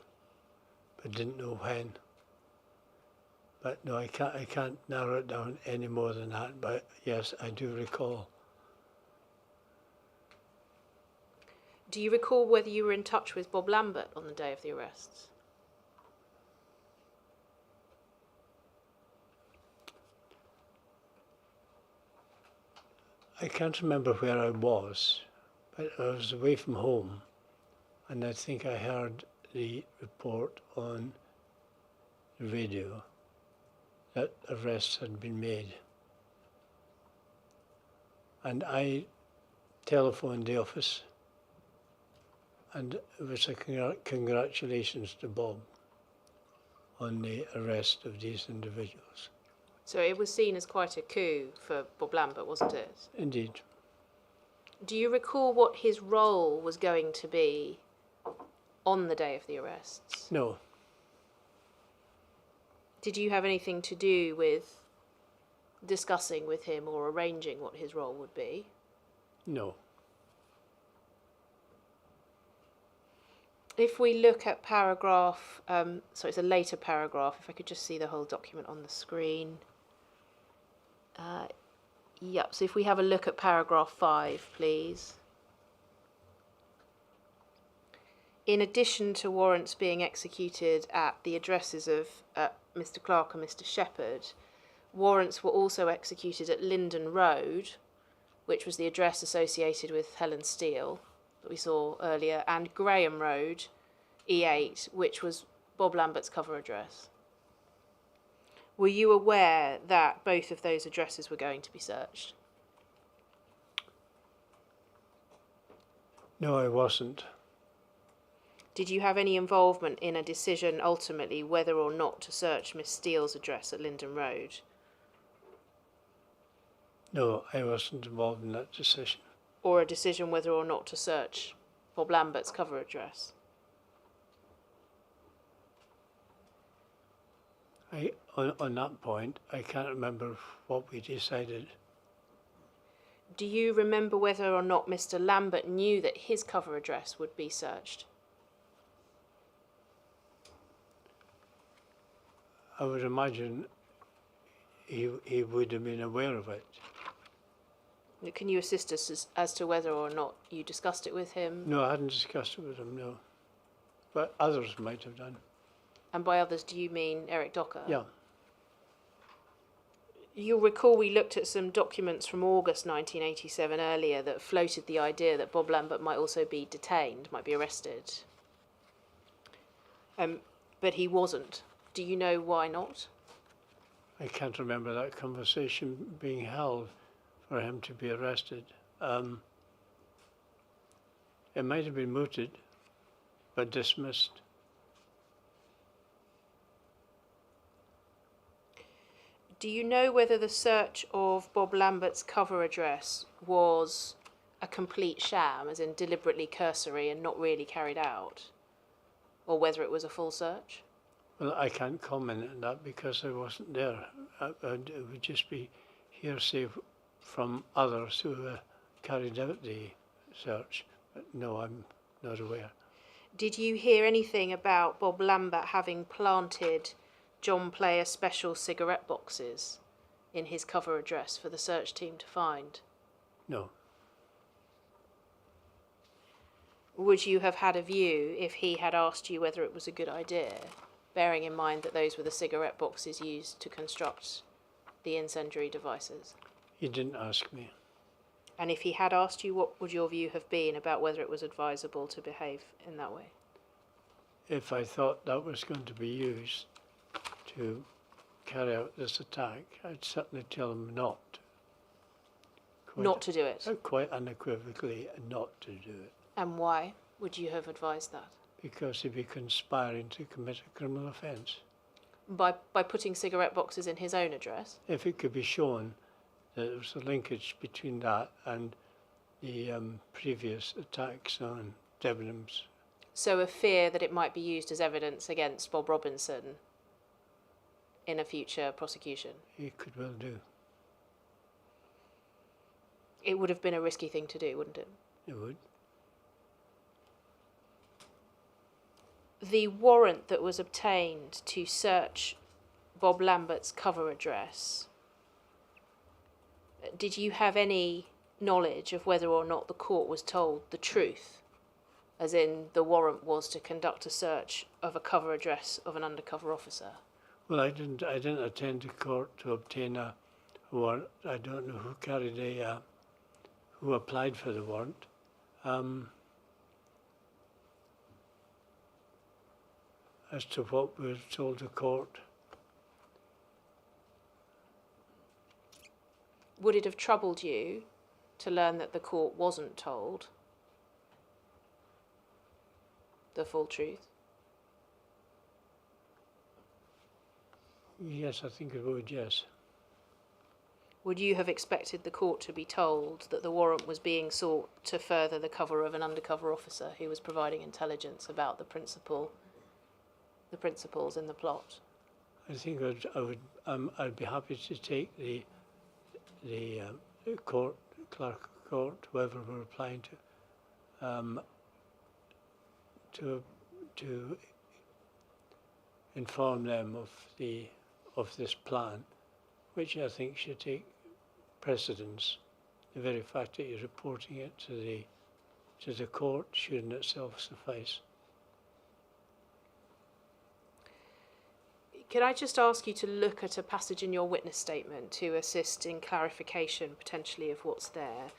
but didn't know when. But no, I can't narrow it down any more than that. But yes, I do recall. Do you recall whether you were in touch with Bob Lambert on the day of the arrests? I can't remember where I was, but I was away from home, and I think I heard the report on the radio that arrests had been made. And I telephoned the office, and it was a congratulations to Bob on the arrest of these individuals. So it was seen as quite a coup for Bob Lambert, wasn't it? Indeed. Do you recall what his role was going to be on the day of the arrests? No. Did you have anything to do with discussing with him or arranging what his role would be? No. If we look at paragraph, so it's a later paragraph, if I could just see the whole document on the screen. Yep, so if we have a look at paragraph 5, please. In addition to warrants being executed at the addresses of Mr. Clark and Mr. Shepherd, warrants were also executed at Linden Road, which was the address associated with Helen Steele that we saw earlier, and Graham Road, E8, which was Bob Lambert's cover address. Were you aware that both of those addresses were going to be searched? No, I wasn't. Did you have any involvement in a decision ultimately whether or not to search Miss Steele's address at Linden Road? No, I wasn't involved in that decision. Or a decision whether or not to search Bob Lambert's cover address? On that point, I can't remember what we decided. Do you remember whether or not Mr. Lambert knew that his cover address would be searched? I would imagine he would have been aware of it. Can you assist us as to whether or not you discussed it with him? No, I hadn't discussed it with him, no. But others might have done. And by others, do you mean Eric Docker? Yeah. You'll recall we looked at some documents from August 1987 earlier that floated the idea that Bob Lambert might also be detained, might be arrested. But he wasn't. Do you know why not? I can't remember that conversation being held for him to be arrested. It might have been mooted, but dismissed. Do you know whether the search of Bob Lambert's cover address was a complete sham, as in deliberately cursory and not really carried out, or whether it was a full search? Well, I can't comment on that because I wasn't there. It would just be hearsay from others who carried out the search. But no, I'm not aware. Did you hear anything about Bob Lambert having planted John Player special cigarette boxes in his cover address for the search team to find? No. Would you have had a view if he had asked you whether it was a good idea, bearing in mind that those were the cigarette boxes used to construct the incendiary devices? He didn't ask me. And if he had asked you, what would your view have been about whether it was advisable to behave in that way? If I thought that was going to be used to carry out this attack, I'd certainly tell him not. Not to do it? Quite unequivocally not to do it. And why would you have advised that? Because he'd be conspiring to commit a criminal offence. By putting cigarette boxes in his own address? If it could be shown that there was a linkage between that and the previous attacks on Debenhams. So a fear that it might be used as evidence against Bob Robinson in a future prosecution? He could well do. It would have been a risky thing to do, wouldn't it? It would. The warrant that was obtained to search Bob Lambert's cover address, did you have any knowledge of whether or not the court was told the truth? As in, the warrant was to conduct a search of a cover address of an undercover officer? Well, I didn't attend the court to obtain a warrant. I don't know who carried who applied for the warrant. As to what was told the court. Would it have troubled you to learn that the court wasn't told the full truth? Yes, I think it would, yes. Would you have expected the court to be told that the warrant was being sought to further the cover of an undercover officer who was providing intelligence about the principals in the plot? I think I'd be happy to take the court, clerk of court, whoever we're applying to inform them of this plan, which I think should take precedence. The very fact that you're reporting it to the court should in itself suffice. Could I just ask you to look at a passage in your witness statement to assist in clarification potentially of what's there?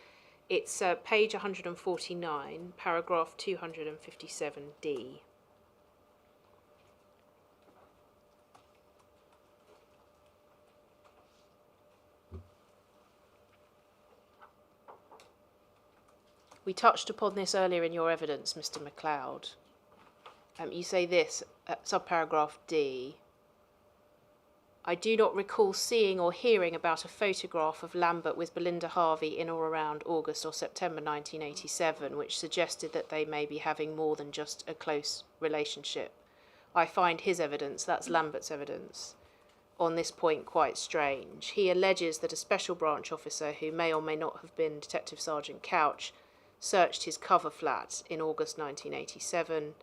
It's page 149, paragraph 257D. We touched upon this earlier in your evidence, Mr. MacLeod. You say this, subparagraph D. I do not recall seeing or hearing about a photograph of Lambert with Belinda Harvey in or around August or September 1987, which suggested that they may be having more than just a close relationship. I find his evidence, that's Lambert's evidence, on this point quite strange. He alleges that a special branch officer, who may or may not have been Detective Sergeant Couch, searched his cover flat in August 1987.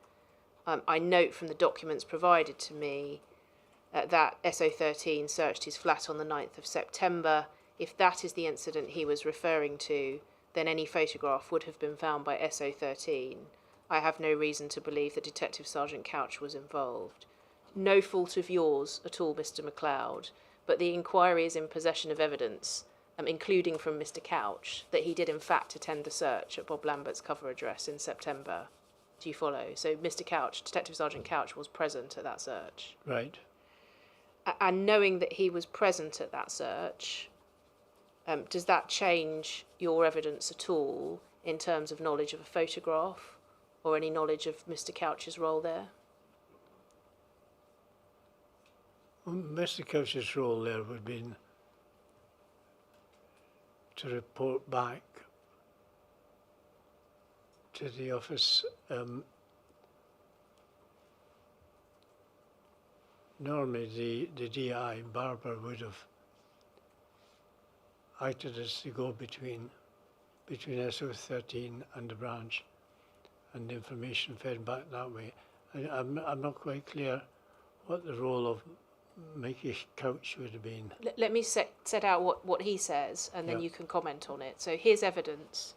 I note from the documents provided to me that SO13 searched his flat on the 9th of September. If that is the incident he was referring to, then any photograph would have been found by SO13. I have no reason to believe that Detective Sergeant Couch was involved. No fault of yours at all, Mr. MacLeod, but the inquiry is in possession of evidence, including from Mr. Couch, that he did in fact attend the search at Bob Lambert's cover address in September. Do you follow? So Mr. Couch, Detective Sergeant Couch, was present at that search. Right. And knowing that he was present at that search, does that change your evidence at all in terms of knowledge of a photograph or any knowledge of Mr. Couch's role there? Well, Mr. Couch's role there would have been to report back to the office. Normally the DI, Barbara, would have acted as the go-between between SO13 and the branch, and the information fed back that way. I'm not quite clear what the role of Mickey Couch would have been. Let me set out what he says, and then Yeah. you can comment on it. So his evidence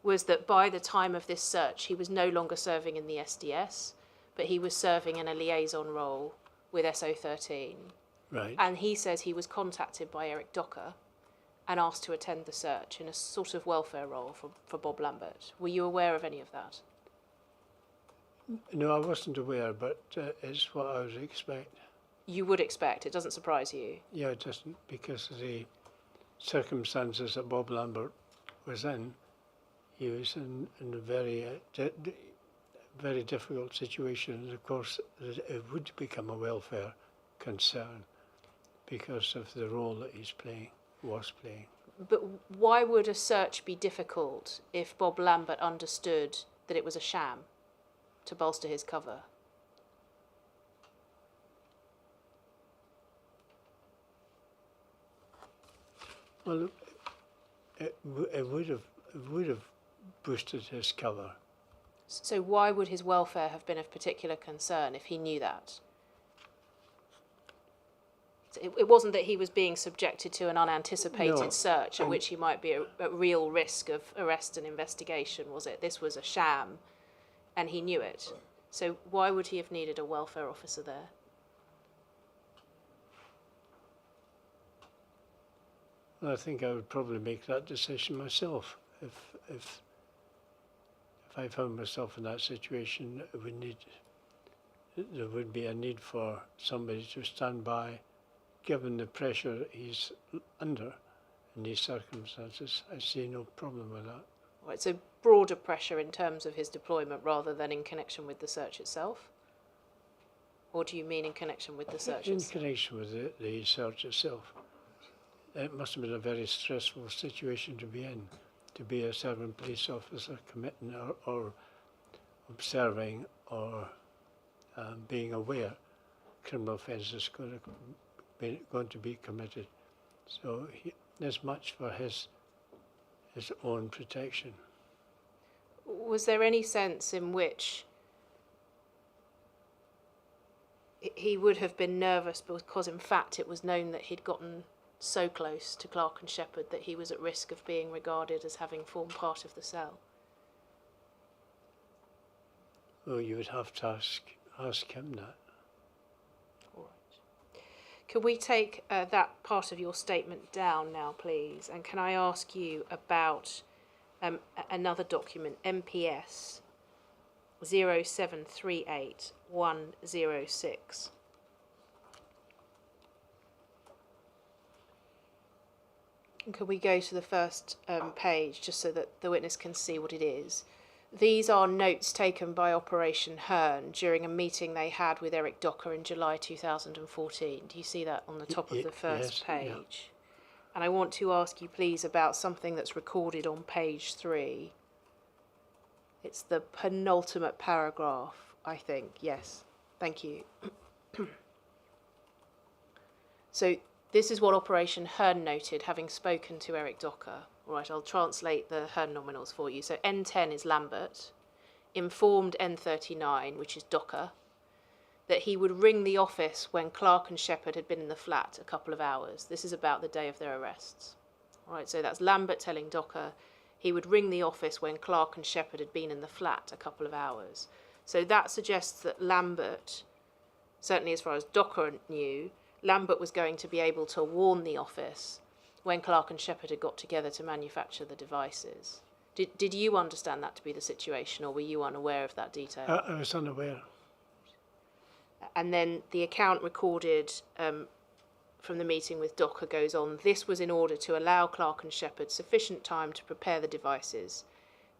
was that by the time of this search, he was no longer serving in the SDS, but he was serving in a liaison role with SO13. Right. And he says he was contacted by Eric Docker and asked to attend the search in a sort of welfare role for Bob Lambert. Were you aware of any of that? No, I wasn't aware, but it's what I would expect. You would expect. It doesn't surprise you. Yeah, it doesn't, because of the circumstances that Bob Lambert was in. He was in a very difficult situation, and of course it would become a welfare concern because of the role that was playing. But why would a search be difficult if Bob Lambert understood that it was a sham to bolster his cover? Well, it would have boosted his cover. So why would his welfare have been of particular concern if he knew that? It wasn't that he was being subjected to an unanticipated No. search at which he might be at real risk of arrest and investigation, was it? This was a sham, and he knew it. So why would he have needed a welfare officer there? Well, I think I would probably make that decision myself if I found myself in that situation. There would be a need for somebody to stand by. Given the pressure he's under in these circumstances, I see no problem with that. Right, so broader pressure in terms of his deployment rather than in connection with the search itself? Or do you mean in connection with the search In itself? connection with the search itself. It must have been a very stressful situation to be in, to be a serving police officer committing or observing or being aware criminal offences going to be committed. So there's much for his own protection. Was there any sense in which he would have been nervous because in fact it was known that he'd gotten so close to Clark and Shepherd that he was at risk of being regarded as having formed part of the cell? Well, you would have to ask him that. All right. Can we take that part of your statement down now, please? And can I ask you about another document, MPS 0738106? Could we go to the first page just so that the witness can see what it is? These are notes taken by Operation Hearn during a meeting they had with Eric Docker in July 2014. Do you see that on the top of the first yes, page? Yeah. And I want to ask you, please, about something that's recorded on page 3. It's the penultimate paragraph, I think. Yes. Thank you. So this is what Operation Hearn noted, having spoken to Eric Docker. All right, I'll translate the Hearn nominals for you. So N10 is Lambert, informed N39, which is Docker, that he would ring the office when Clark and Shepherd had been in the flat a couple of hours. This is about the day of their arrests. All right, so that's Lambert telling Docker he would ring the office when Clark and Shepherd had been in the flat a couple of hours. So that suggests that Lambert, certainly as far as Docker knew, Lambert was going to be able to warn the office when Clark and Shepherd had got together to manufacture the devices. Did you understand that to be the situation, or were you unaware of that detail? I was unaware. And then the account recorded from the meeting with Docker goes on, this was in order to allow Clark and Shepherd sufficient time to prepare the devices,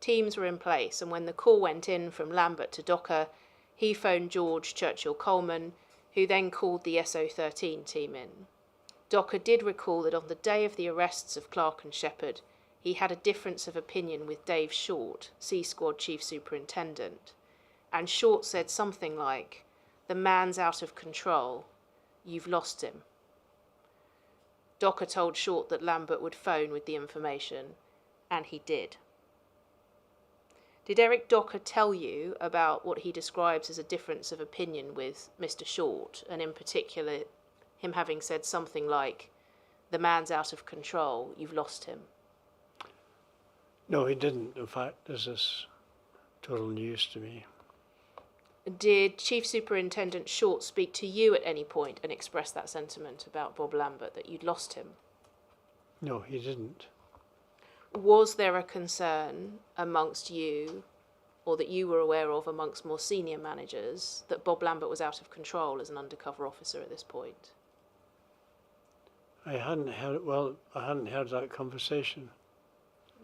teams were in place, and when the call went in from Lambert to Docker, he phoned George Churchill Coleman, who then called the SO13 team in. Docker did recall that on the day of the arrests of Clark and Shepherd, he had a difference of opinion with Dave Short, C Squad Chief Superintendent, and Short said something like, "The man's out of control. You've lost him." Docker told Short that Lambert would phone with the information, and he did. Did Eric Docker tell you about what he describes as a difference of opinion with Mr. Short, and in particular him having said something like, "The man's out of control, you've lost him"? No, he didn't. In fact, this is total news to me. Did Chief Superintendent Short speak to you at any point and express that sentiment about Bob Lambert, that you'd lost him? No, he didn't. Was there a concern amongst you, or that you were aware of amongst more senior managers, that Bob Lambert was out of control as an undercover officer at this point? I hadn't heard that conversation.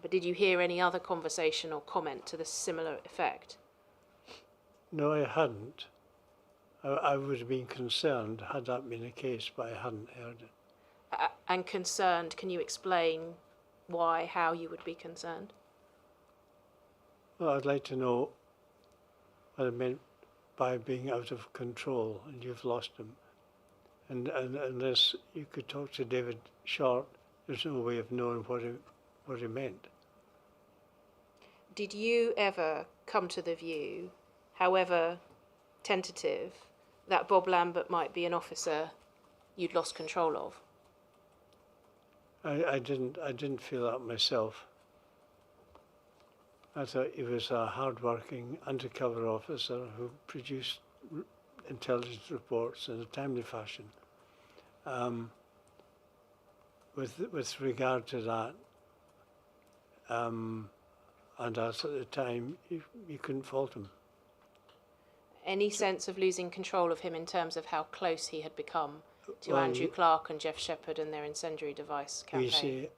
But did you hear any other conversation or comment to the similar effect? No, I hadn't. I would have been concerned had that been the case, but I hadn't heard it. And concerned, can you explain why, how you would be concerned? Well, I'd like to know what it meant by being out of control and you've lost him. And unless you could talk to David Short, there's no way of knowing what he meant. Did you ever come to the view, however tentative, that Bob Lambert might be an officer you'd lost control of? I didn't feel that myself. I thought he was a hard-working undercover officer who produced intelligence reports in a timely fashion. With regard to that, and as at the time, you couldn't fault him. Any sense of losing control of him in terms of how close he had become to Andrew Clark and Jeff Shepherd and their incendiary device campaign? You see,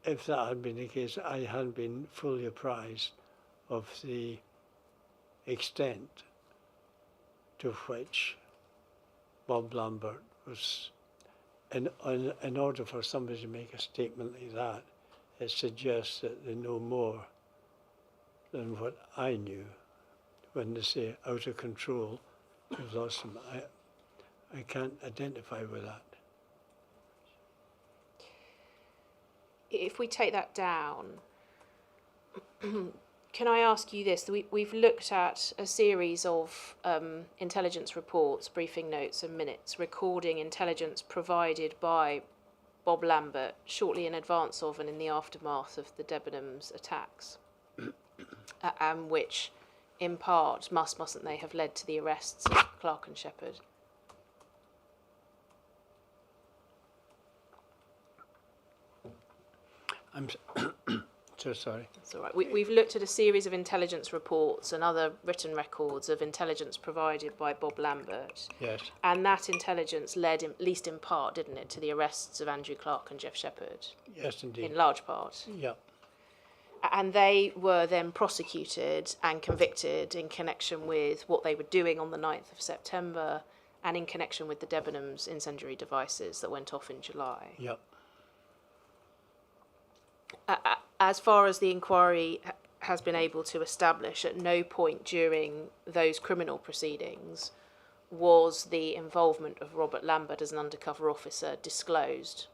if that had been the case, I hadn't been fully apprised of the extent to which Bob Lambert was. In order for somebody to make a statement like that, it suggests that they know more than what I knew when they say out of control. We've lost him. I can't identify with that. If we take that down, can I ask you this? We've looked at a series of intelligence reports, briefing notes and minutes recording intelligence provided by Bob Lambert shortly in advance of and in the aftermath of the Debenhams attacks, and which in part mustn't they have led to the arrests of Clark and Shepherd? I'm so sorry. That's all right. We've looked at a series of intelligence reports and other written records of intelligence provided by Bob Lambert. Yes. And that intelligence led, at least in part, didn't it, to the arrests of Andrew Clark and Jeff Shepherd? Yes, indeed. In large part. Yeah. And they were then prosecuted and convicted in connection with what they were doing on the 9th of September and in connection with the Debenhams incendiary devices that went off in July. Yeah. As far as the inquiry has been able to establish, at no point during those criminal proceedings was the involvement of Robert Lambert as an undercover officer disclosed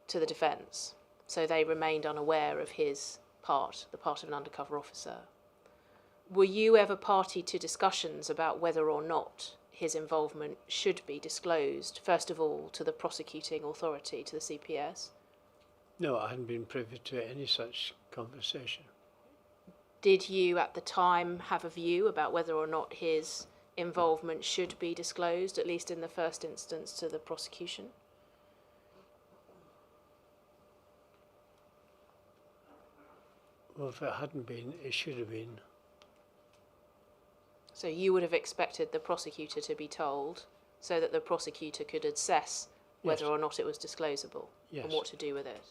to the defence. So they remained unaware of his part, the part of an undercover officer. Were you ever party to discussions about whether or not his involvement should be disclosed, first of all, to the prosecuting authority, to the CPS? No, I hadn't been privy to any such conversation. Did you at the time have a view about whether or not his involvement should be disclosed, at least in the first instance, to the prosecution? Well, if it hadn't been, it should have been. So you would have expected the prosecutor to be told so that the prosecutor could assess whether Yes. or not it was disclosable Yes. and what to do with it?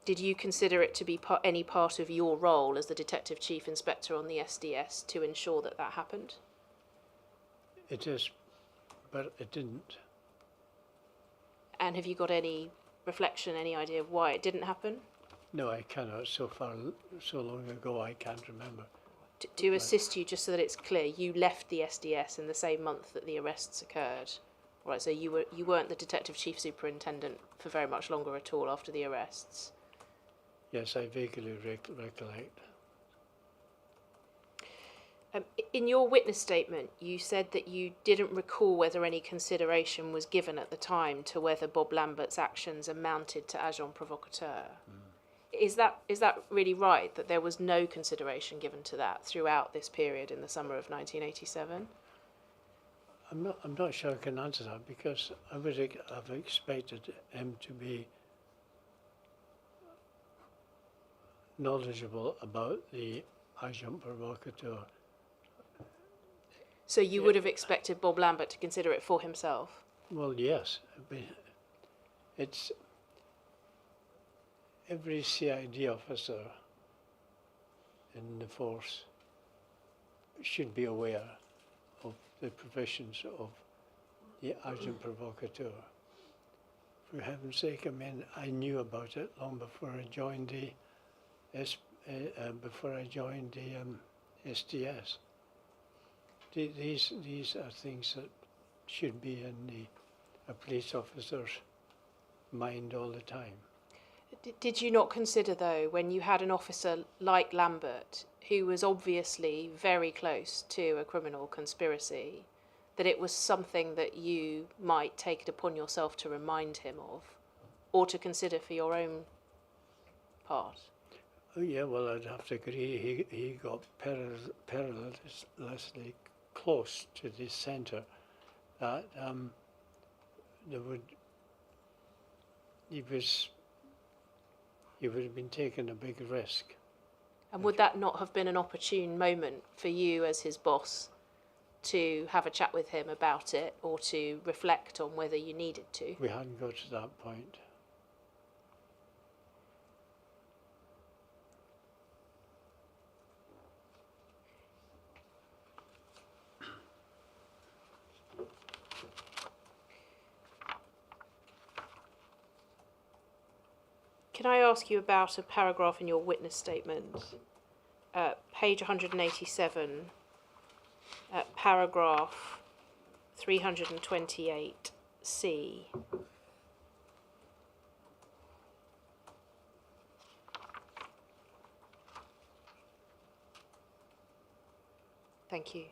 Did you consider it to be any part of your role as the Detective Chief Inspector on the SDS to ensure that that happened? It is, but it didn't. And have you got any reflection, any idea of why it didn't happen? No, I cannot. So long ago, I can't remember. To assist you, just so that it's clear, you left the SDS in the same month that the arrests occurred. Right, so you weren't the Detective Chief Superintendent for very much longer at all after the arrests. Yes, I vaguely recollect. In your witness statement, you said that you didn't recall whether any consideration was given at the time to whether Bob Lambert's actions amounted to agent provocateur. Is that really right, that there was no consideration given to that throughout this period in the summer of 1987? I'm not sure I can answer that, because I would have expected him to be knowledgeable about the agent provocateur. So you would have expected Bob Lambert to consider it for himself? Well, yes. It's every CID officer in the force should be aware of the provisions of the agent provocateur. For heaven's sake, I mean, I knew about it long before I joined the SDS. These are things that should be in a police officer's mind all the time. Did you not consider, though, when you had an officer like Lambert, who was obviously very close to a criminal conspiracy, that it was something that you might take it upon yourself to remind him of, or to consider for your own part? Oh yeah, well, I'd have to agree. He got perilously close to the centre that he would have been taking a big risk. And would that not have been an opportune moment for you as his boss to have a chat with him about it, or to reflect on whether you needed to? We hadn't got to that point. Can I ask you about a paragraph in your witness statement, page 187, paragraph 328C. Thank you.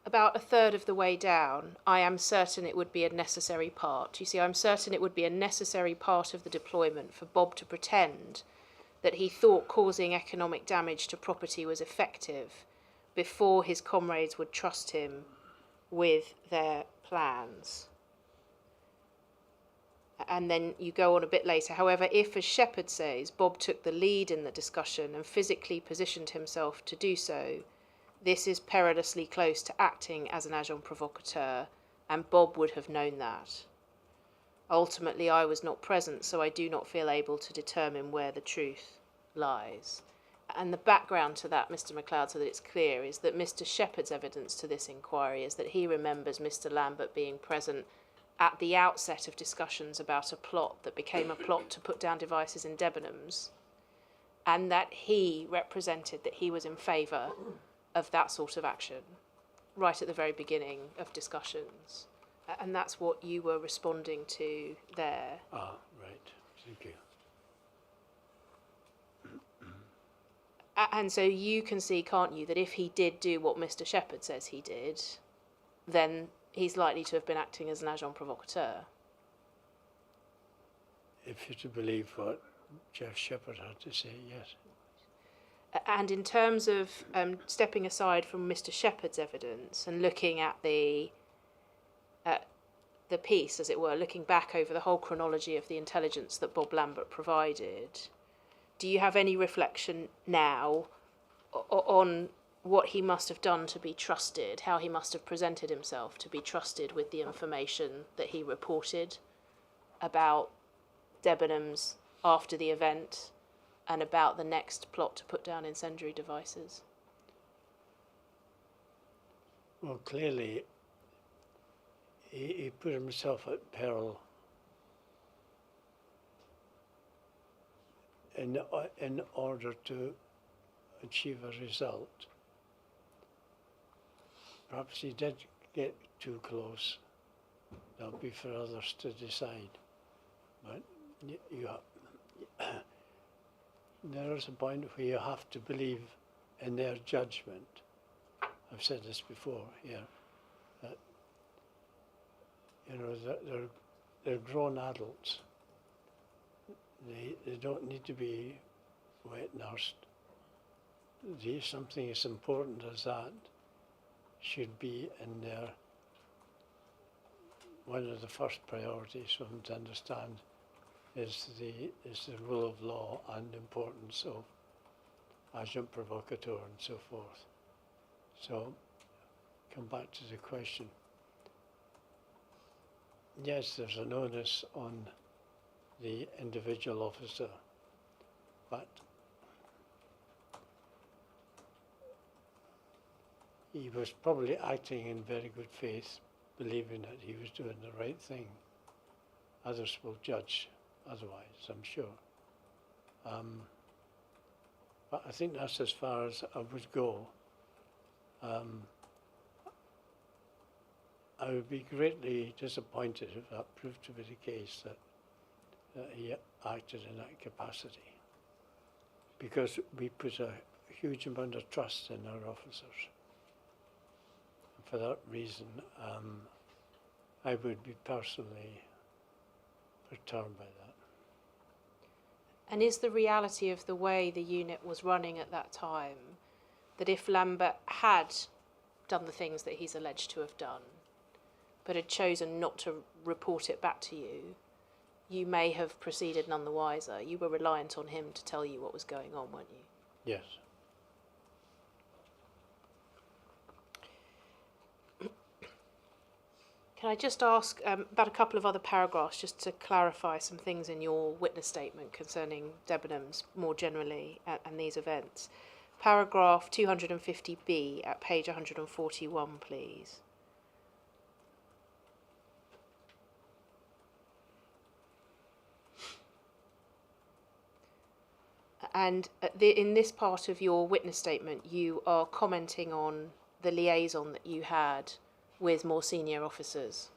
About a third of the way down, I am certain it would be a necessary part. You see, I'm certain it would be a necessary part of the deployment for Bob to pretend that he thought causing economic damage to property was effective before his comrades would trust him with their plans. And then you go on a bit later. However, if, as Shepherd says, Bob took the lead in the discussion and physically positioned himself to do so, this is perilously close to acting as an agent provocateur, and Bob would have known that. Ultimately, I was not present, so I do not feel able to determine where the truth lies. And the background to that, Mr. MacLeod, so that it's clear, is that Mr. Shepherd's evidence to this inquiry is that he remembers Mr. Lambert being present at the outset of discussions about a plot that became a plot to put down devices in Debenhams, and that he represented that he was in favour of that sort of action right at the very beginning of discussions. And that's what you were responding to there. Ah, right. Thank you. And so you can see, can't you, that if he did do what Mr. Shepherd says he did, then he's likely to have been acting as an agent provocateur. If you're to believe what Jeff Shepherd had to say, yes. And in terms of stepping aside from Mr. Shepherd's evidence and looking at the piece, as it were, looking back over the whole chronology of the intelligence that Bob Lambert provided, do you have any reflection now on what he must have done to be trusted, how he must have presented himself to be trusted with the information that he reported about Debenhams after the event and about the next plot to put down incendiary devices? Well, clearly, he put himself at peril in order to achieve a result. Perhaps he did get too close. That'll be for others to decide. But there is a point where you have to believe in their judgment. I've said this before here, that they're grown adults. They don't need to be wet nursed. Something as important as that should be in their one of the first priorities for them to understand is the rule of law and importance of agent provocateur and so forth. So, come back to the question. Yes, there's an onus on the individual officer, but he was probably acting in very good faith, believing that he was doing the right thing. Others will judge otherwise, I'm sure. But I think that's as far as I would go. I would be greatly disappointed if that proved to be the case, that he acted in that capacity, because we put a huge amount of trust in our officers. And for that reason, I would be personally perturbed by that. And is the reality of the way the unit was running at that time that if Lambert had done the things that he's alleged to have done, but had chosen not to report it back to you, you may have proceeded none the wiser? You were reliant on him to tell you what was going on, weren't you? Yes. Can I just ask about a couple of other paragraphs, just to clarify some things in your witness statement concerning Debenhams more generally and these events? Paragraph 250B at page 141, please. And in this part of your witness statement, you are commenting on the liaison that you had with more senior officers.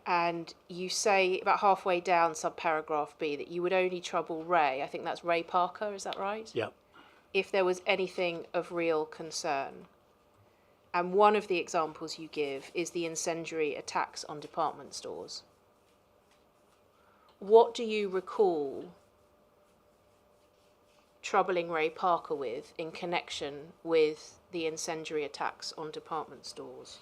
And you say about halfway down subparagraph B that you would only trouble Ray, I think that's Ray Parker, is that right? Yeah. If there was anything of real concern. And one of the examples you give is the incendiary attacks on department stores. What do you recall troubling Ray Parker with in connection with the incendiary attacks on department stores?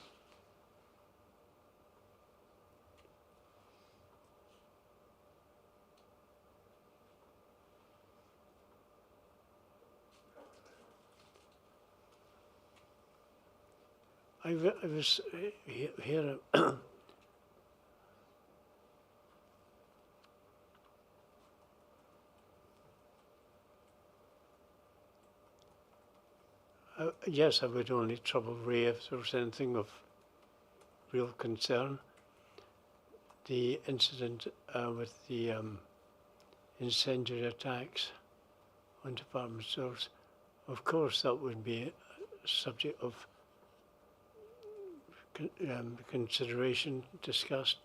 I was here. Yes, I would only trouble Ray if there was anything of real concern. The incident with the incendiary attacks on department stores, of course that would be a subject of consideration, discussed.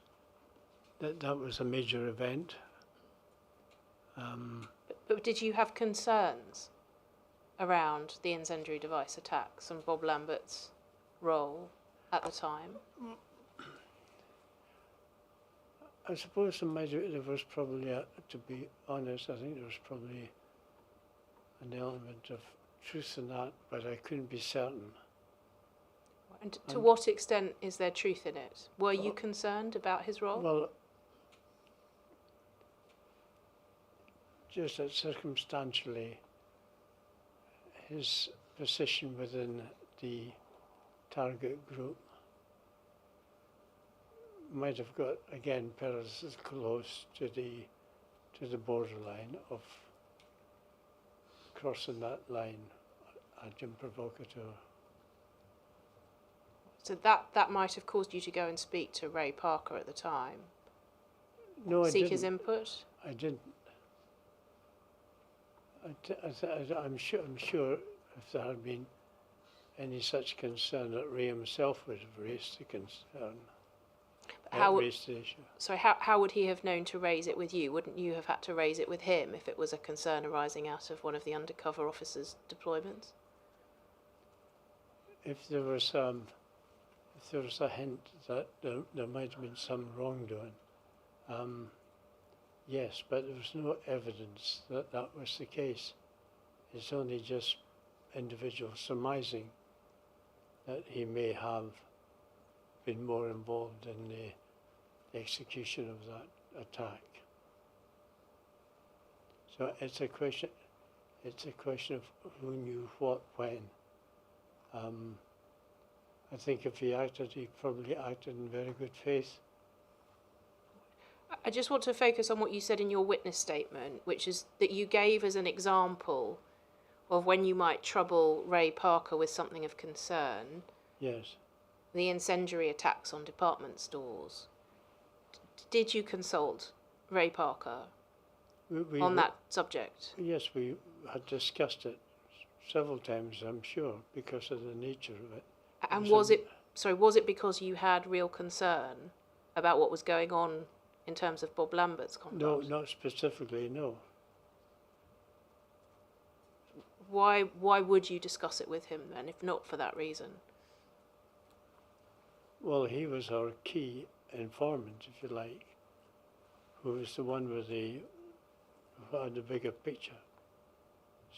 That was a major event. But did you have concerns around the incendiary device attacks and Bob Lambert's role at the time? I suppose there was probably, to be honest, I think there was probably an element of truth in that, but I couldn't be certain. And to what extent is there truth in it? Were you concerned about his role? Well, just that circumstantially his position within the target group might have got, again, perilously close to the borderline of crossing that line, agent provocateur. So that might have caused you to go and speak to Ray Parker at the time? No, I Seek didn't. his input? I didn't. I'm sure if there had been any such concern that Ray himself would have raised the concern. Raised the issue. So how would he have known to raise it with you? Wouldn't you have had to raise it with him if it was a concern arising out of one of the undercover officers' deployments? If there was a hint that there might have been some wrongdoing, yes, but there was no evidence that that was the case. It's only just individuals surmising that he may have been more involved in the execution of that attack. So it's a question of who knew what when. I think if he probably acted in very good faith. I just want to focus on what you said in your witness statement, which is that you gave as an example of when you might trouble Ray Parker with something of concern. Yes. The incendiary attacks on department stores. Did you consult Ray Parker on that subject? Yes, we had discussed it several times, I'm sure, because of the nature of it. And was it because you had real concern about what was going on in terms of Bob Lambert's conduct? No, not specifically, no. Why would you discuss it with him then, if not for that reason? Well, he was our key informant, if you like, who was the one who had the bigger picture.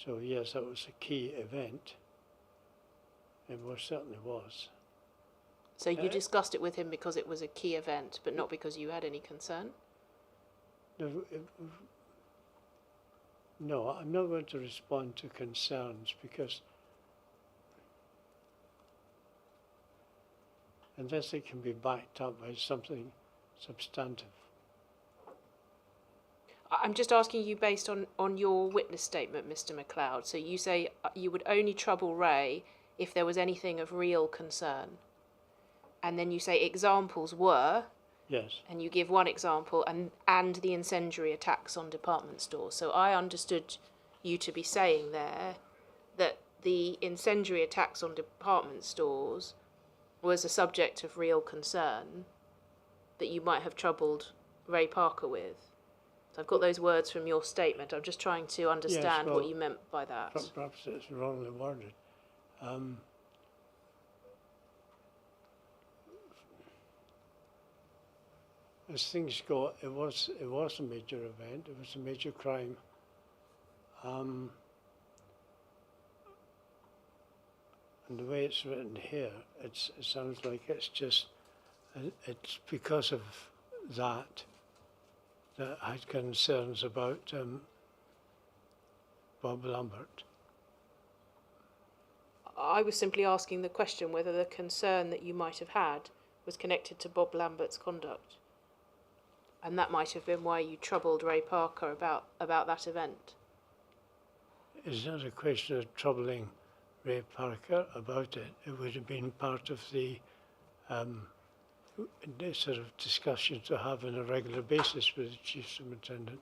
So yes, that was a key event. It most certainly was. So you discussed it with him because it was a key event, but not because you had any concern? No, I'm not going to respond to concerns because unless it can be backed up by something substantive. I'm just asking you based on your witness statement, Mr. MacLeod. So you say you would only trouble Ray if there was anything of real concern. And then you say examples were. Yes. And you give one example and the incendiary attacks on department stores. So I understood you to be saying there that the incendiary attacks on department stores was a subject of real concern that you might have troubled Ray Parker with. So I've got those words from your statement. I'm just trying to understand what you meant by that. Perhaps it's wrongly worded. As things go, it was a major event. It was a major crime. And the way it's written here, it sounds like it's because of that I had concerns about Bob Lambert. I was simply asking the question whether the concern that you might have had was connected to Bob Lambert's conduct. And that might have been why you troubled Ray Parker about that event. It's not a question of troubling Ray Parker about it. It would have been part of the sort of discussion to have on a regular basis with the Chief Superintendent.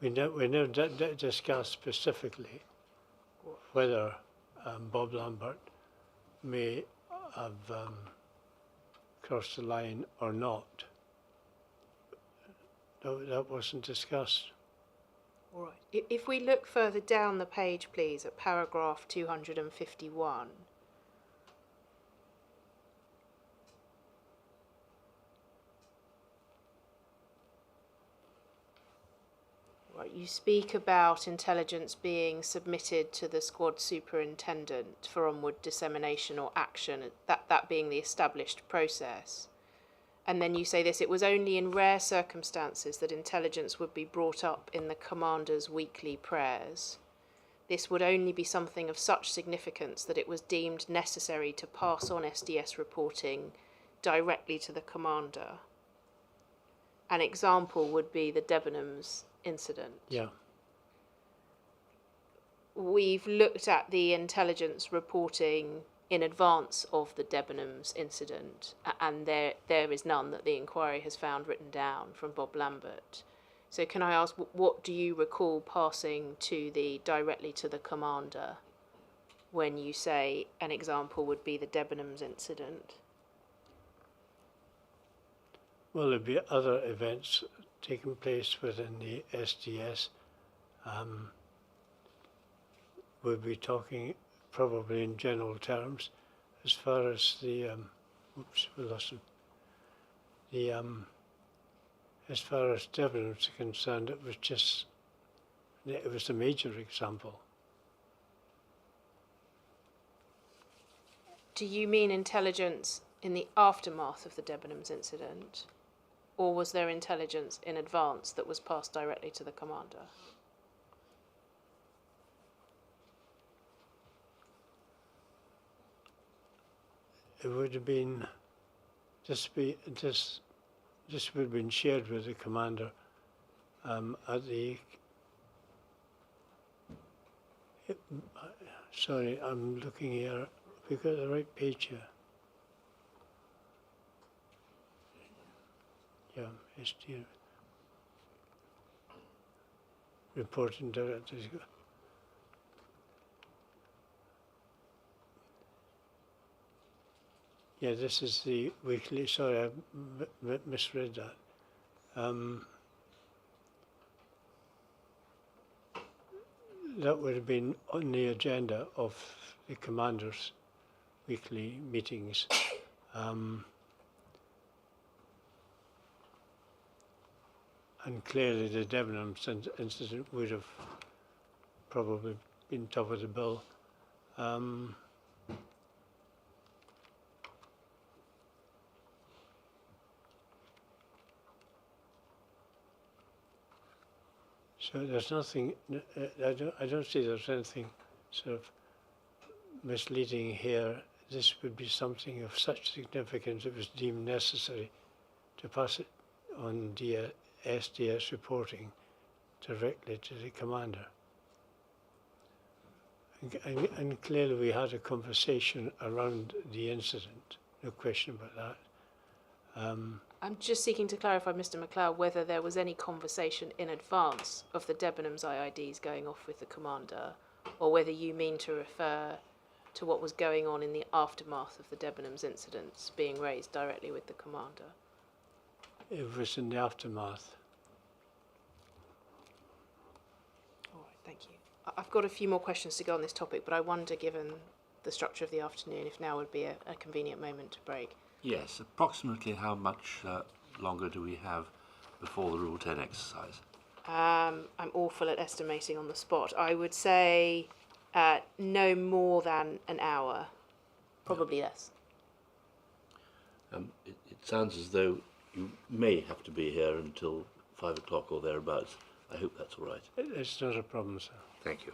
We never discussed specifically whether Bob Lambert may have crossed the line or not. No, that wasn't discussed. All right. If we look further down the page, please, at paragraph 251. Right, you speak about intelligence being submitted to the squad superintendent for onward dissemination or action, that being the established process. And then you say this: it was only in rare circumstances that intelligence would be brought up in the commander's weekly prayers. This would only be something of such significance that it was deemed necessary to pass on SDS reporting directly to the commander. An example would be the Debenhams incident. Yeah. We've looked at the intelligence reporting in advance of the Debenhams incident, and there is none that the inquiry has found written down from Bob Lambert. So can I ask, what do you recall passing directly to the commander when you say an example would be the Debenhams incident? Well, there'd be other events taking place within the SDS. We'll be talking probably in general terms as far as the as far as Debenhams are concerned, it was a major example. Do you mean intelligence in the aftermath of the Debenhams incident, or was there intelligence in advance that was passed directly to the commander? It would have been this would have been shared with the commander at the. Sorry, I'm looking here. We've got the right page here. Yeah, ST reporting directors. Yeah, this is the weekly. Sorry, I misread that. That would have been on the agenda of the commander's weekly meetings. And clearly the Debenhams incident would have probably been top of the bill. So there's nothing, I don't see there's anything sort of misleading here. This would be something of such significance it was deemed necessary to pass it on SDS reporting directly to the commander. And clearly we had a conversation around the incident, no question about that. I'm just seeking to clarify, Mr. MacLeod, whether there was any conversation in advance of the Debenhams IIDs going off with the commander, or whether you mean to refer to what was going on in the aftermath of the Debenhams incidents being raised directly with the commander. It was in the aftermath. All right, thank you. I've got a few more questions to go on this topic, but I wonder, given the structure of the afternoon, if now would be a convenient moment to break. Yes, approximately how much longer do we have before the Rule 10 exercise? I'm awful at estimating on the spot. I would say no more than an hour, probably less. It sounds as though you may have to be here until 5 o'clock or thereabouts. I hope that's all right. It's not a problem, sir. Thank you.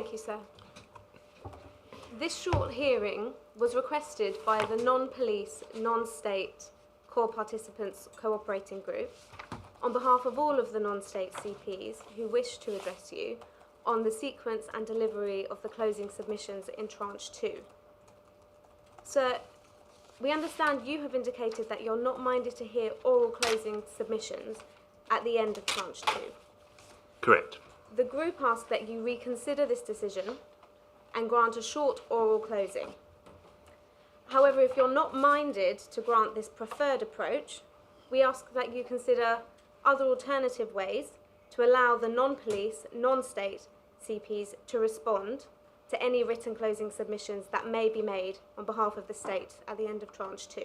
Thank you, sir. This short hearing was requested by the non-police, non-state core participants cooperating group on behalf of all of the non-state CPs who wish to address you on the sequence and delivery of the closing submissions in Tranche 2. Sir, we understand you have indicated that you're not minded to hear oral closing submissions at the end of Tranche 2. Correct. The group asks that you reconsider this decision and grant a short oral closing. However, if you're not minded to grant this preferred approach, we ask that you consider other alternative ways to allow the non-police, non-state CPs to respond to any written closing submissions that may be made on behalf of the state at the end of Tranche 2.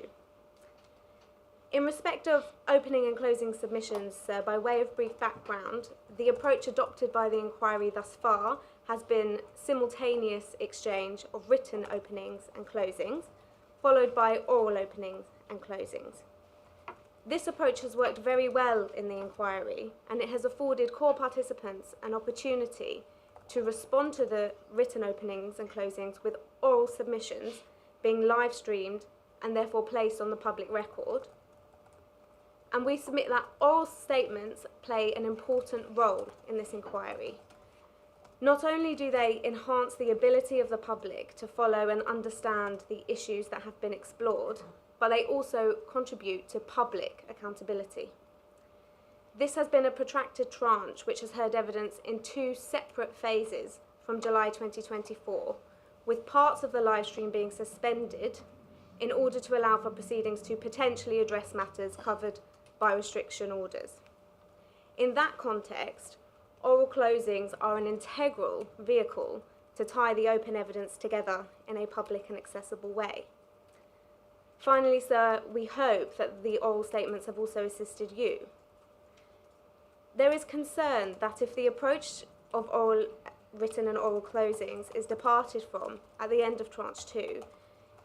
In respect of opening and closing submissions, by way of brief background, the approach adopted by the inquiry thus far has been simultaneous exchange of written openings and closings, followed by oral openings and closings. This approach has worked very well in the inquiry, and it has afforded core participants an opportunity to respond to the written openings and closings with oral submissions being live streamed and therefore placed on the public record. And we submit that oral statements play an important role in this inquiry. Not only do they enhance the ability of the public to follow and understand the issues that have been explored, but they also contribute to public accountability. This has been a protracted tranche which has heard evidence in 2 separate phases from July 2024, with parts of the live stream being suspended in order to allow for proceedings to potentially address matters covered by restriction orders. In that context, oral closings are an integral vehicle to tie the open evidence together in a public and accessible way. Finally, sir, we hope that the oral statements have also assisted you. There is concern that if the approach of written and oral closings is departed from at the end of Tranche 2,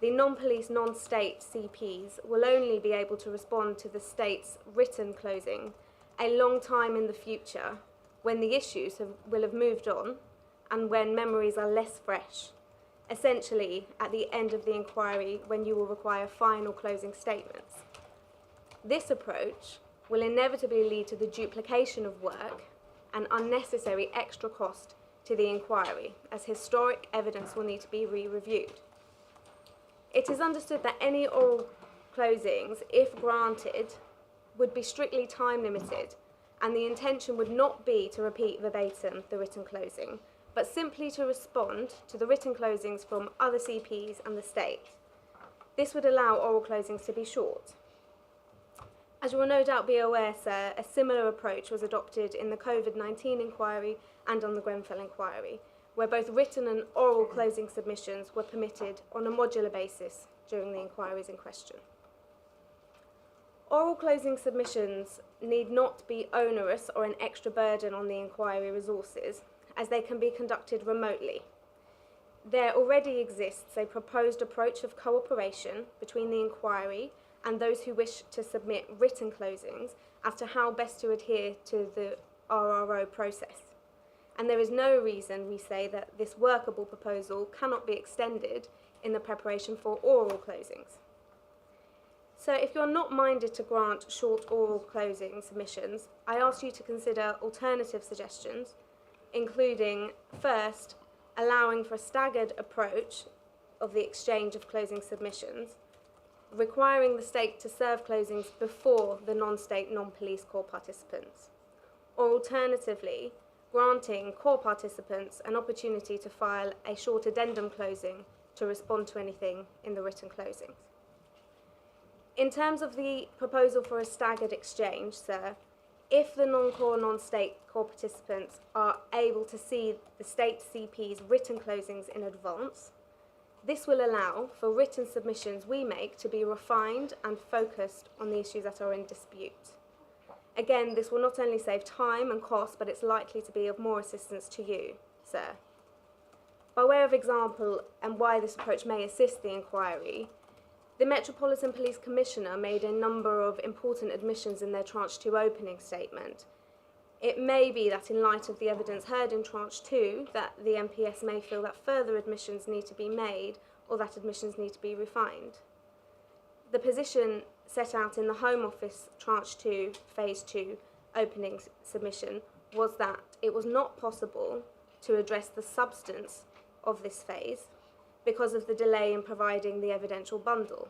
the non-police, non-state CPs will only be able to respond to the state's written closing a long time in the future, when the issues will have moved on and when memories are less fresh, essentially at the end of the inquiry when you will require final closing statements. This approach will inevitably lead to the duplication of work and unnecessary extra cost to the inquiry, as historic evidence will need to be re-reviewed. It is understood that any oral closings, if granted, would be strictly time limited, and the intention would not be to repeat verbatim the written closing, but simply to respond to the written closings from other CPs and the state. This would allow oral closings to be short. As you will no doubt be aware, sir, a similar approach was adopted in the COVID-19 inquiry and on the Grenfell inquiry, where both written and oral closing submissions were permitted on a modular basis during the inquiries in question. Oral closing submissions need not be onerous or an extra burden on the inquiry resources, as they can be conducted remotely. There already exists a proposed approach of cooperation between the inquiry and those who wish to submit written closings as to how best to adhere to the RRO process. And there is no reason, we say, that this workable proposal cannot be extended in the preparation for oral closings. So if you're not minded to grant short oral closing submissions, I ask you to consider alternative suggestions, including, first, allowing for a staggered approach of the exchange of closing submissions, requiring the state to serve closings before the non-state, non-police core participants, or alternatively, granting core participants an opportunity to file a short addendum closing to respond to anything in the written closings. In terms of the proposal for a staggered exchange, sir, if the non-core, non-state core participants are able to see the state CP's written closings in advance, this will allow for written submissions we make to be refined and focused on the issues that are in dispute. Again, this will not only save time and cost, but it's likely to be of more assistance to you, sir. By way of example, and why this approach may assist the inquiry, the Metropolitan Police Commissioner made a number of important admissions in their Tranche 2 opening statement, It may be that in light of the evidence heard in Tranche 2 that the MPS may feel that further admissions need to be made or that admissions need to be refined. The position set out in the Home Office Tranche 2, Phase 2 opening submission was that it was not possible to address the substance of this phase because of the delay in providing the evidential bundle.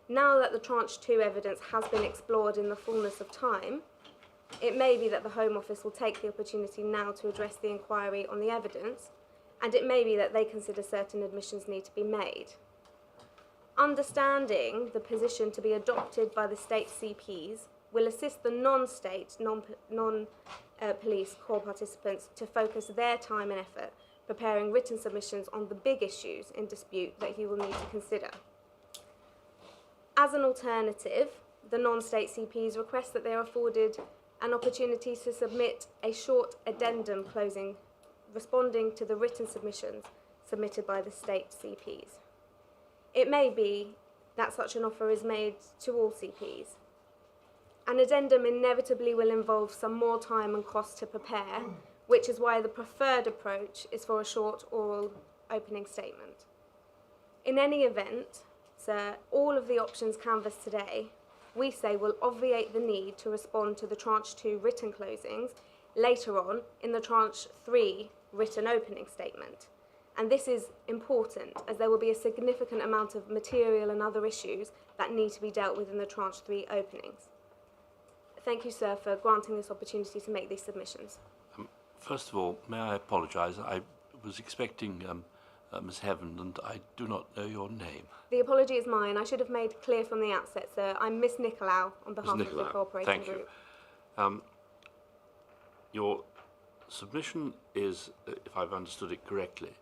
Now that the Tranche 2 evidence has been explored in the fullness of time, it may be that the Home Office will take the opportunity now to address the inquiry on the evidence, and it may be that they consider certain admissions need to be made. Understanding the position to be adopted by the state CPs will assist the non-state, non-police core participants to focus their time and effort preparing written submissions on the big issues in dispute that you will need to consider. As an alternative, the non-state CPs request that they are afforded an opportunity to submit a short addendum closing responding to the written submissions submitted by the state CPs. It may be that such an offer is made to all CPs. An addendum inevitably will involve some more time and cost to prepare, which is why the preferred approach is for a short oral opening statement. In any event, sir, all of the options canvassed today, we say will obviate the need to respond to the Tranche 2 written closings later on in the Tranche 3 written opening statement. And this is important as there will be a significant amount of material and other issues that need to be dealt with in the Tranche 3 openings. Thank you, sir, for granting this opportunity to make these submissions. First of all, may I apologise? I was expecting Ms. Heaven, and I do not know your name. The apology is mine. I should have made clear from the outset, sir. I'm Miss Nicolau on behalf of the cooperating group. Thank you. Your submission is, if I've understood it correctly,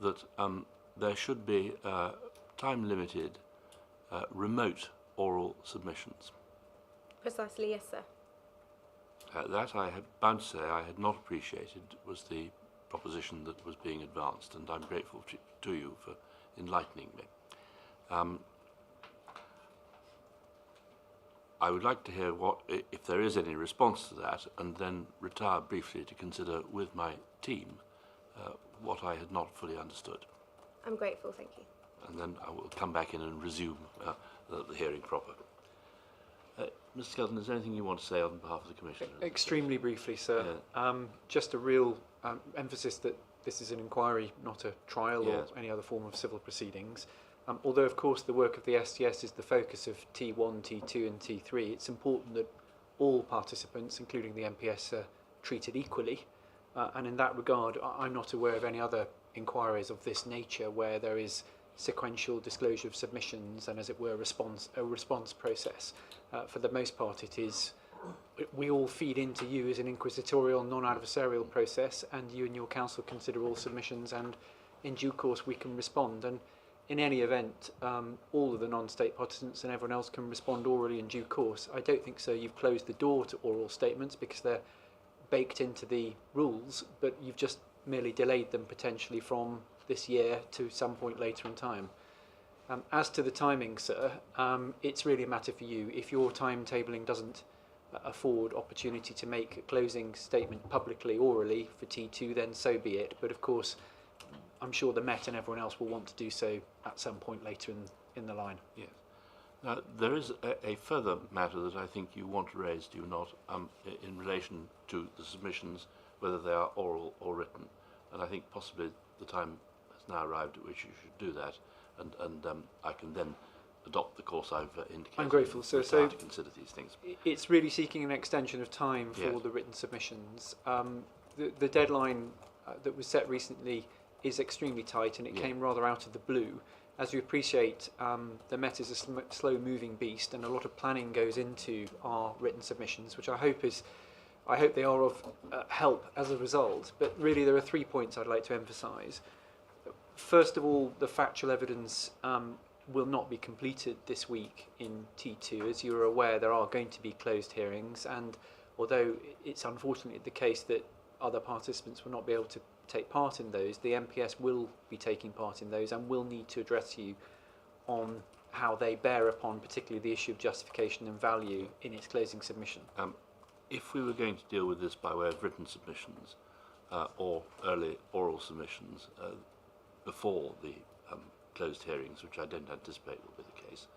that there should be time-limited remote oral submissions. Precisely, yes, sir. That I had bound to say I had not appreciated was the proposition that was being advanced, and I'm grateful to you for enlightening me. I would like to hear what, if there is any response to that, and then retire briefly to consider with my team what I had not fully understood. I'm grateful, thank you. And then I will come back in and resume the hearing proper. Mr. Skelton, is there anything you want to say on behalf of the Commissioner? Extremely briefly, sir. Yeah. Just a real emphasis that this is an inquiry, not a trial or any other form of civil proceedings. Although, of course, the work of the STS is the focus of T1, T2 and T3, it's important that all participants, including the MPS, are treated equally. And in that regard, I'm not aware of any other inquiries of this nature where there is sequential disclosure of submissions and, as it were, a response process. For the most part, we all feed into you as an inquisitorial, non-adversarial process, and you and your counsel consider all submissions, and in due course we can respond. And in any event, all of the non-state participants and everyone else can respond orally in due course. I don't think so. You've closed the door to oral statements because they're baked into the rules, but you've just merely delayed them potentially from this year to some point later in time. As to the timing, sir, it's really a matter for you. If your timetabling doesn't afford opportunity to make a closing statement publicly, orally, for T2, then so be it. But of course, I'm sure the Met and everyone else will want to do so at some point later in the line. Yes. Now, there is a further matter that I think you want to raise, do you not, in relation to the submissions, whether they are oral or written. And I think possibly the time has now arrived at which you should do that. And I can then adopt the course I've indicated. I'm grateful, sir. So to consider these things. It's really seeking an extension of time for the written submissions. The deadline that was set recently is extremely tight, and it came rather out of the blue. As you appreciate, the Met is a slow-moving beast, and a lot of planning goes into our written submissions, which I hope they are of help as a result. But really, there are 3 points I'd like to emphasise. First of all, the factual evidence will not be completed this week in T2. As you are aware, there are going to be closed hearings, and although it's unfortunately the case that other participants will not be able to take part in those, the MPS will be taking part in those and will need to address you on how they bear upon particularly the issue of justification and value in its closing submission. if we were going to deal with this by way of written submissions or early oral submissions before the closed hearings, which I don't anticipate will be the case,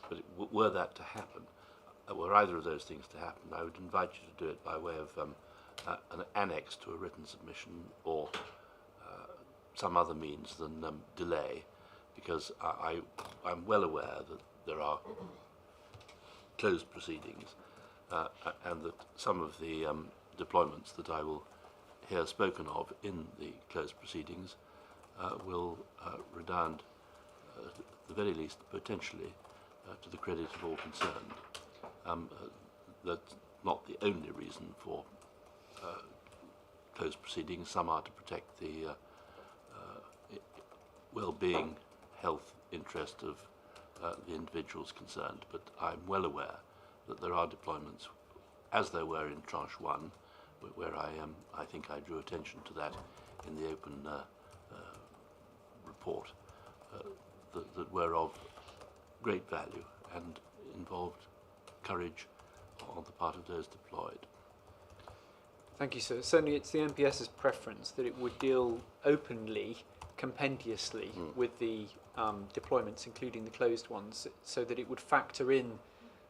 but were that to happen, were either of those things to happen, I would invite you to do it by way of an annex to a written submission or some other means than delay, because I'm well aware that there are closed proceedings and that some of the deployments that I will hear spoken of in the closed proceedings will redound, at the very least potentially, to the credit of all concerned. That's not the only reason for closed proceedings. Some are to protect the well-being, health interest of the individuals concerned, but I'm well aware that there are deployments, as there were in Tranche 1, where I think I drew attention to that in the open report, that were of great value and involved courage on the part of those deployed. Thank you, sir. Certainly it's the MPS's preference that it would deal openly, compendiously with the deployments, including the closed ones, so that it would factor in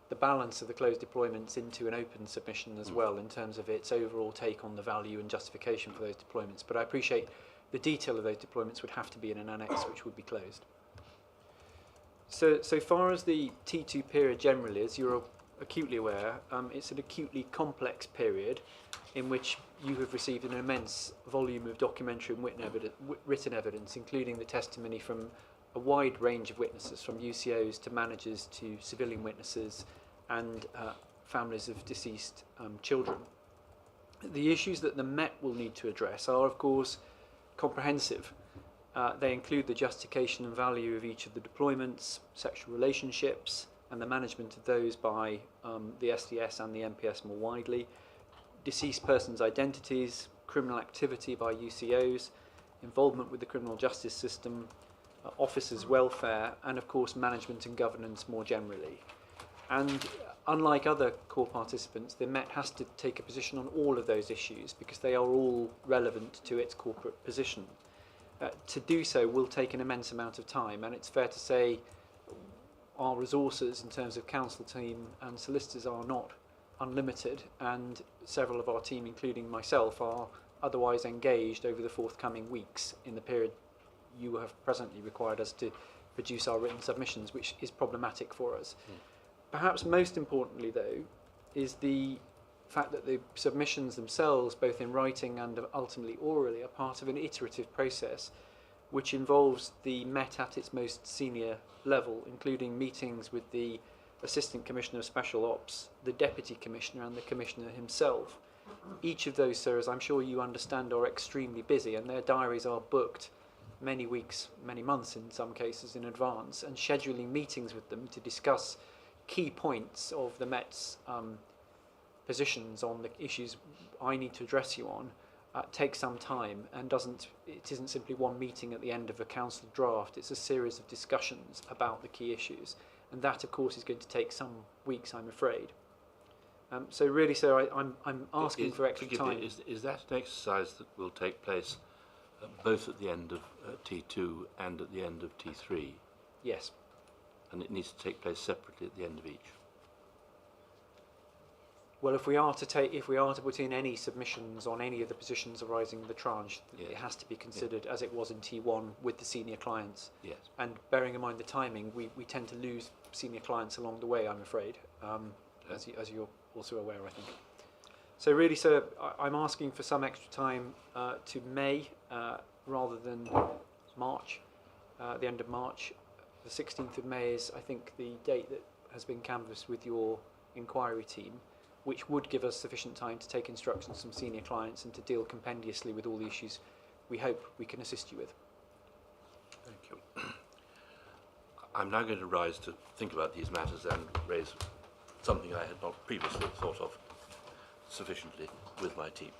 the balance of the closed deployments into an open submission as well, in terms of its overall take on the value and justification for those deployments. But I appreciate the detail of those deployments would have to be in an annex which would be closed. So far as the T2 period generally is, you're acutely aware, it's an acutely complex period in which you have received an immense volume of documentary and written evidence, including the testimony from a wide range of witnesses, from UCOs to managers to civilian witnesses and families of deceased children. The issues that the Met will need to address are, of course, comprehensive. They include the justification and value of each of the deployments, sexual relationships, and the management of those by the SDS and the MPS more widely, deceased persons' identities, criminal activity by UCOs, involvement with the criminal justice system, officers' welfare, and of course management and governance more generally. And unlike other core participants, the Met has to take a position on all of those issues because they are all relevant to its corporate position. To do so will take an immense amount of time, and it's fair to say our resources in terms of counsel team and solicitors are not unlimited, and several of our team, including myself, are otherwise engaged over the forthcoming weeks in the period you have presently required us to produce our written submissions, which is problematic for us. Perhaps most importantly, though, is the fact that the submissions themselves, both in writing and ultimately orally, are part of an iterative process which involves the Met at its most senior level, including meetings with the Assistant Commissioner of Special Ops, the Deputy Commissioner and the Commissioner himself. Each of those, sir, as I'm sure you understand, are extremely busy, and their diaries are booked many weeks, many months in some cases in advance, and scheduling meetings with them to discuss key points of the Met's positions on the issues I need to address you on takes some time, and it isn't simply one meeting at the end of a council draft. It's a series of discussions about the key issues, and that of course is going to take some weeks, I'm afraid. So really, sir, I'm asking for extra time. Is that an exercise that will take place both at the end of T2 and at the end of T3? Yes. And it needs to take place separately at the end of each? Well, if we are to put in any submissions on any of the positions arising in the tranche, yes, it has to be considered as it was in T1 with the senior clients. Yes. And bearing in mind the timing, we tend to lose senior clients along the way, I'm afraid, as you're also aware, I think. So really, sir, I'm asking for some extra time to May rather than March, the end of March. The 16th of May is, I think, the date that has been canvassed with your inquiry team, which would give us sufficient time to take instructions from senior clients and to deal compendiously with all the issues we hope we can assist you with. Thank you. I'm now going to rise to think about these matters and raise something I had not previously thought of sufficiently with my team.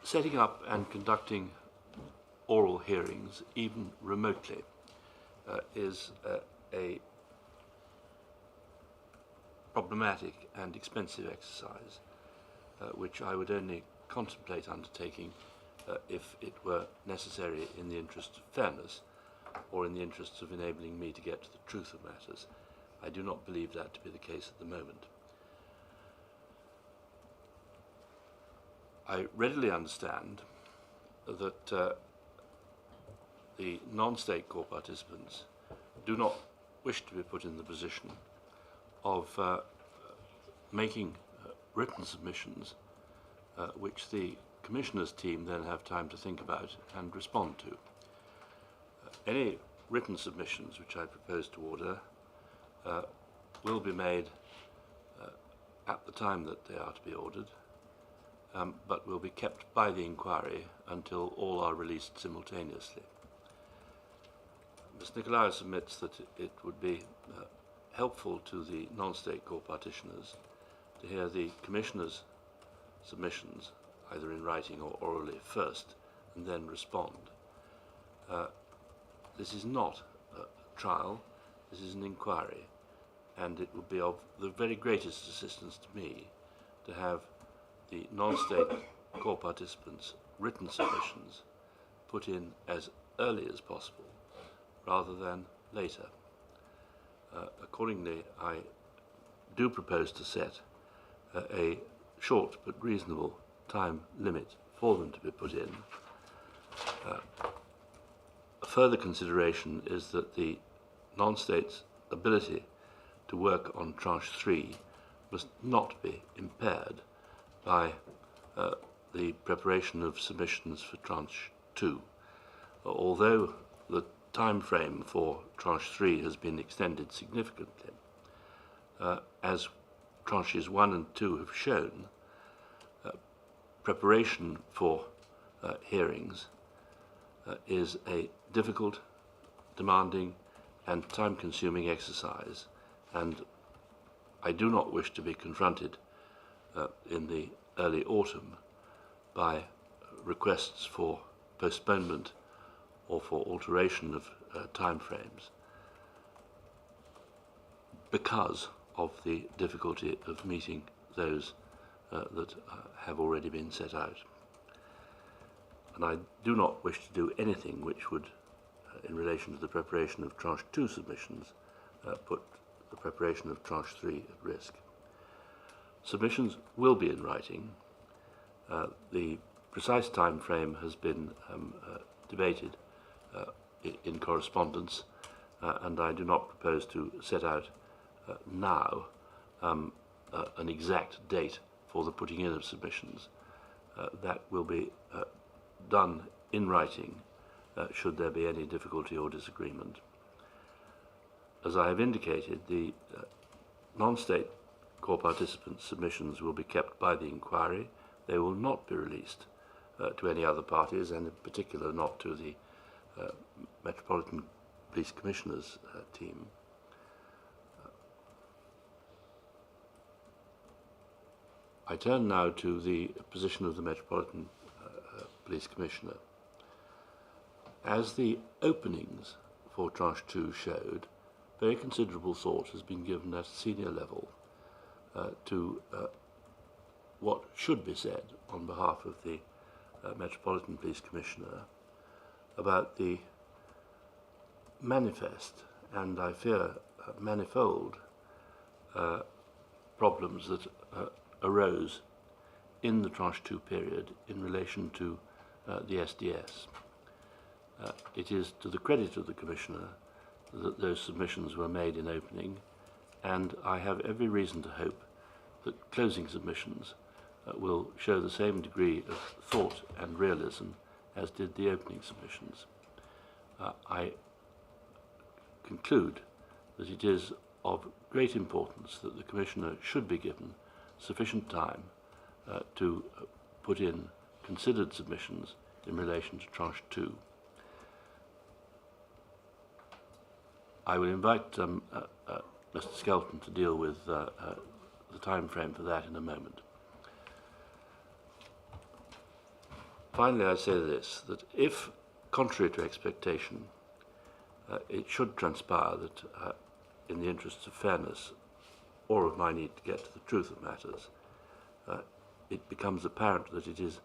setting up and conducting oral hearings, even remotely, is a problematic and expensive exercise, which I would only contemplate undertaking if it were necessary in the interest of fairness or in the interests of enabling me to get to the truth of matters. I do not believe that to be the case at the moment. I readily understand that the non-state core participants do not wish to be put in the position of making written submissions which the Commissioner's team then have time to think about and respond to. Any written submissions which I propose to order will be made at the time that they are to be ordered, but will be kept by the inquiry until all are released simultaneously. Ms. Nicolaou admits that it would be helpful to the non-state core partitioners to hear the Commissioner's submissions, either in writing or orally first, and then respond. This is not a trial, this is an inquiry, and it would be of the very greatest assistance to me to have the non-state core participants' written submissions put in as early as possible, rather than later. Accordingly, I do propose to set a short but reasonable time limit for them to be put in. A further consideration is that the non-state's ability to work on Tranche 3 must not be impaired by the preparation of submissions for Tranche 2. Although the time frame for Tranche 3 has been extended significantly, as Tranches 1 and 2 have shown, preparation for hearings is a difficult, demanding and time-consuming exercise, and I do not wish to be confronted in the early autumn by requests for postponement or for alteration of time frames because of the difficulty of meeting those that have already been set out. And I do not wish to do anything which would, in relation to the preparation of Tranche 2 submissions, put the preparation of Tranche 3 at risk. Submissions will be in writing. The precise time frame has been debated in correspondence, and I do not propose to set out now an exact date for the putting in of submissions. That will be done in writing should there be any difficulty or disagreement. As I have indicated, the non-state core participants' submissions will be kept by the inquiry. They will not be released to any other parties, and in particular not to the Metropolitan Police Commissioner's team. I turn now to the position of the Metropolitan Police Commissioner. As the openings for Tranche 2 showed, very considerable thought has been given at a senior level to what should be said on behalf of the Metropolitan Police Commissioner about the manifest and, I fear, manifold problems that arose in the Tranche 2 period in relation to the SDS. It is to the credit of the Commissioner that those submissions were made in opening, and I have every reason to hope that closing submissions will show the same degree of thought and realism as did the opening submissions. I conclude that it is of great importance that the Commissioner should be given sufficient time to put in considered submissions in relation to Tranche 2. I will invite Mr. Skelton to deal with the time frame for that in a moment. Finally, I say this, that if, contrary to expectation, it should transpire that, in the interests of fairness, or of my need to get to the truth of matters, it becomes apparent that it is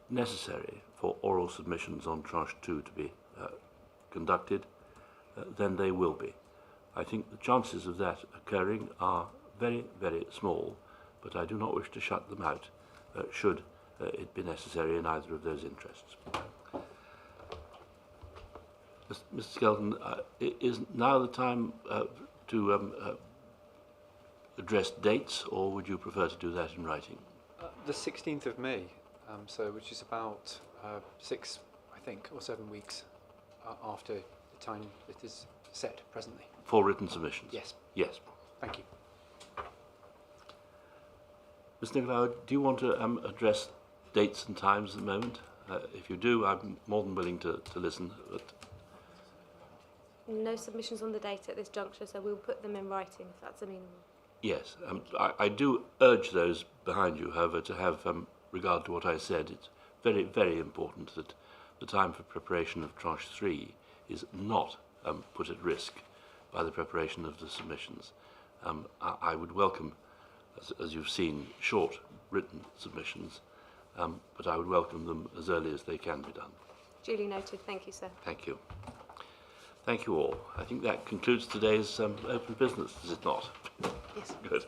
necessary for oral submissions on Tranche 2 to be conducted, then they will be. I think the chances of that occurring are very, very small, but I do not wish to shut them out should it be necessary in either of those interests. Mr. Skelton, is now the time to address dates, or would you prefer to do that in writing? The 16th of May, which is about 6, I think, or 7 weeks after the time that is set presently. For written submissions? Yes. Yes. Thank you. Ms. MacLeod, do you want to address dates and times at the moment? If you do, I'm more than willing to listen. But No submissions on the date at this juncture, so we'll put them in writing if that's amenable. yes, I do urge those behind you, however, to have regard to what I said. It's very, very important that the time for preparation of Tranche 3 is not put at risk by the preparation of the submissions. I would welcome, as you've seen, short written submissions, but I would welcome them as early as they can be done. Duly noted. Thank you, sir. Thank you. Thank you all. I think that concludes today's open business, does it not? Yes. Good.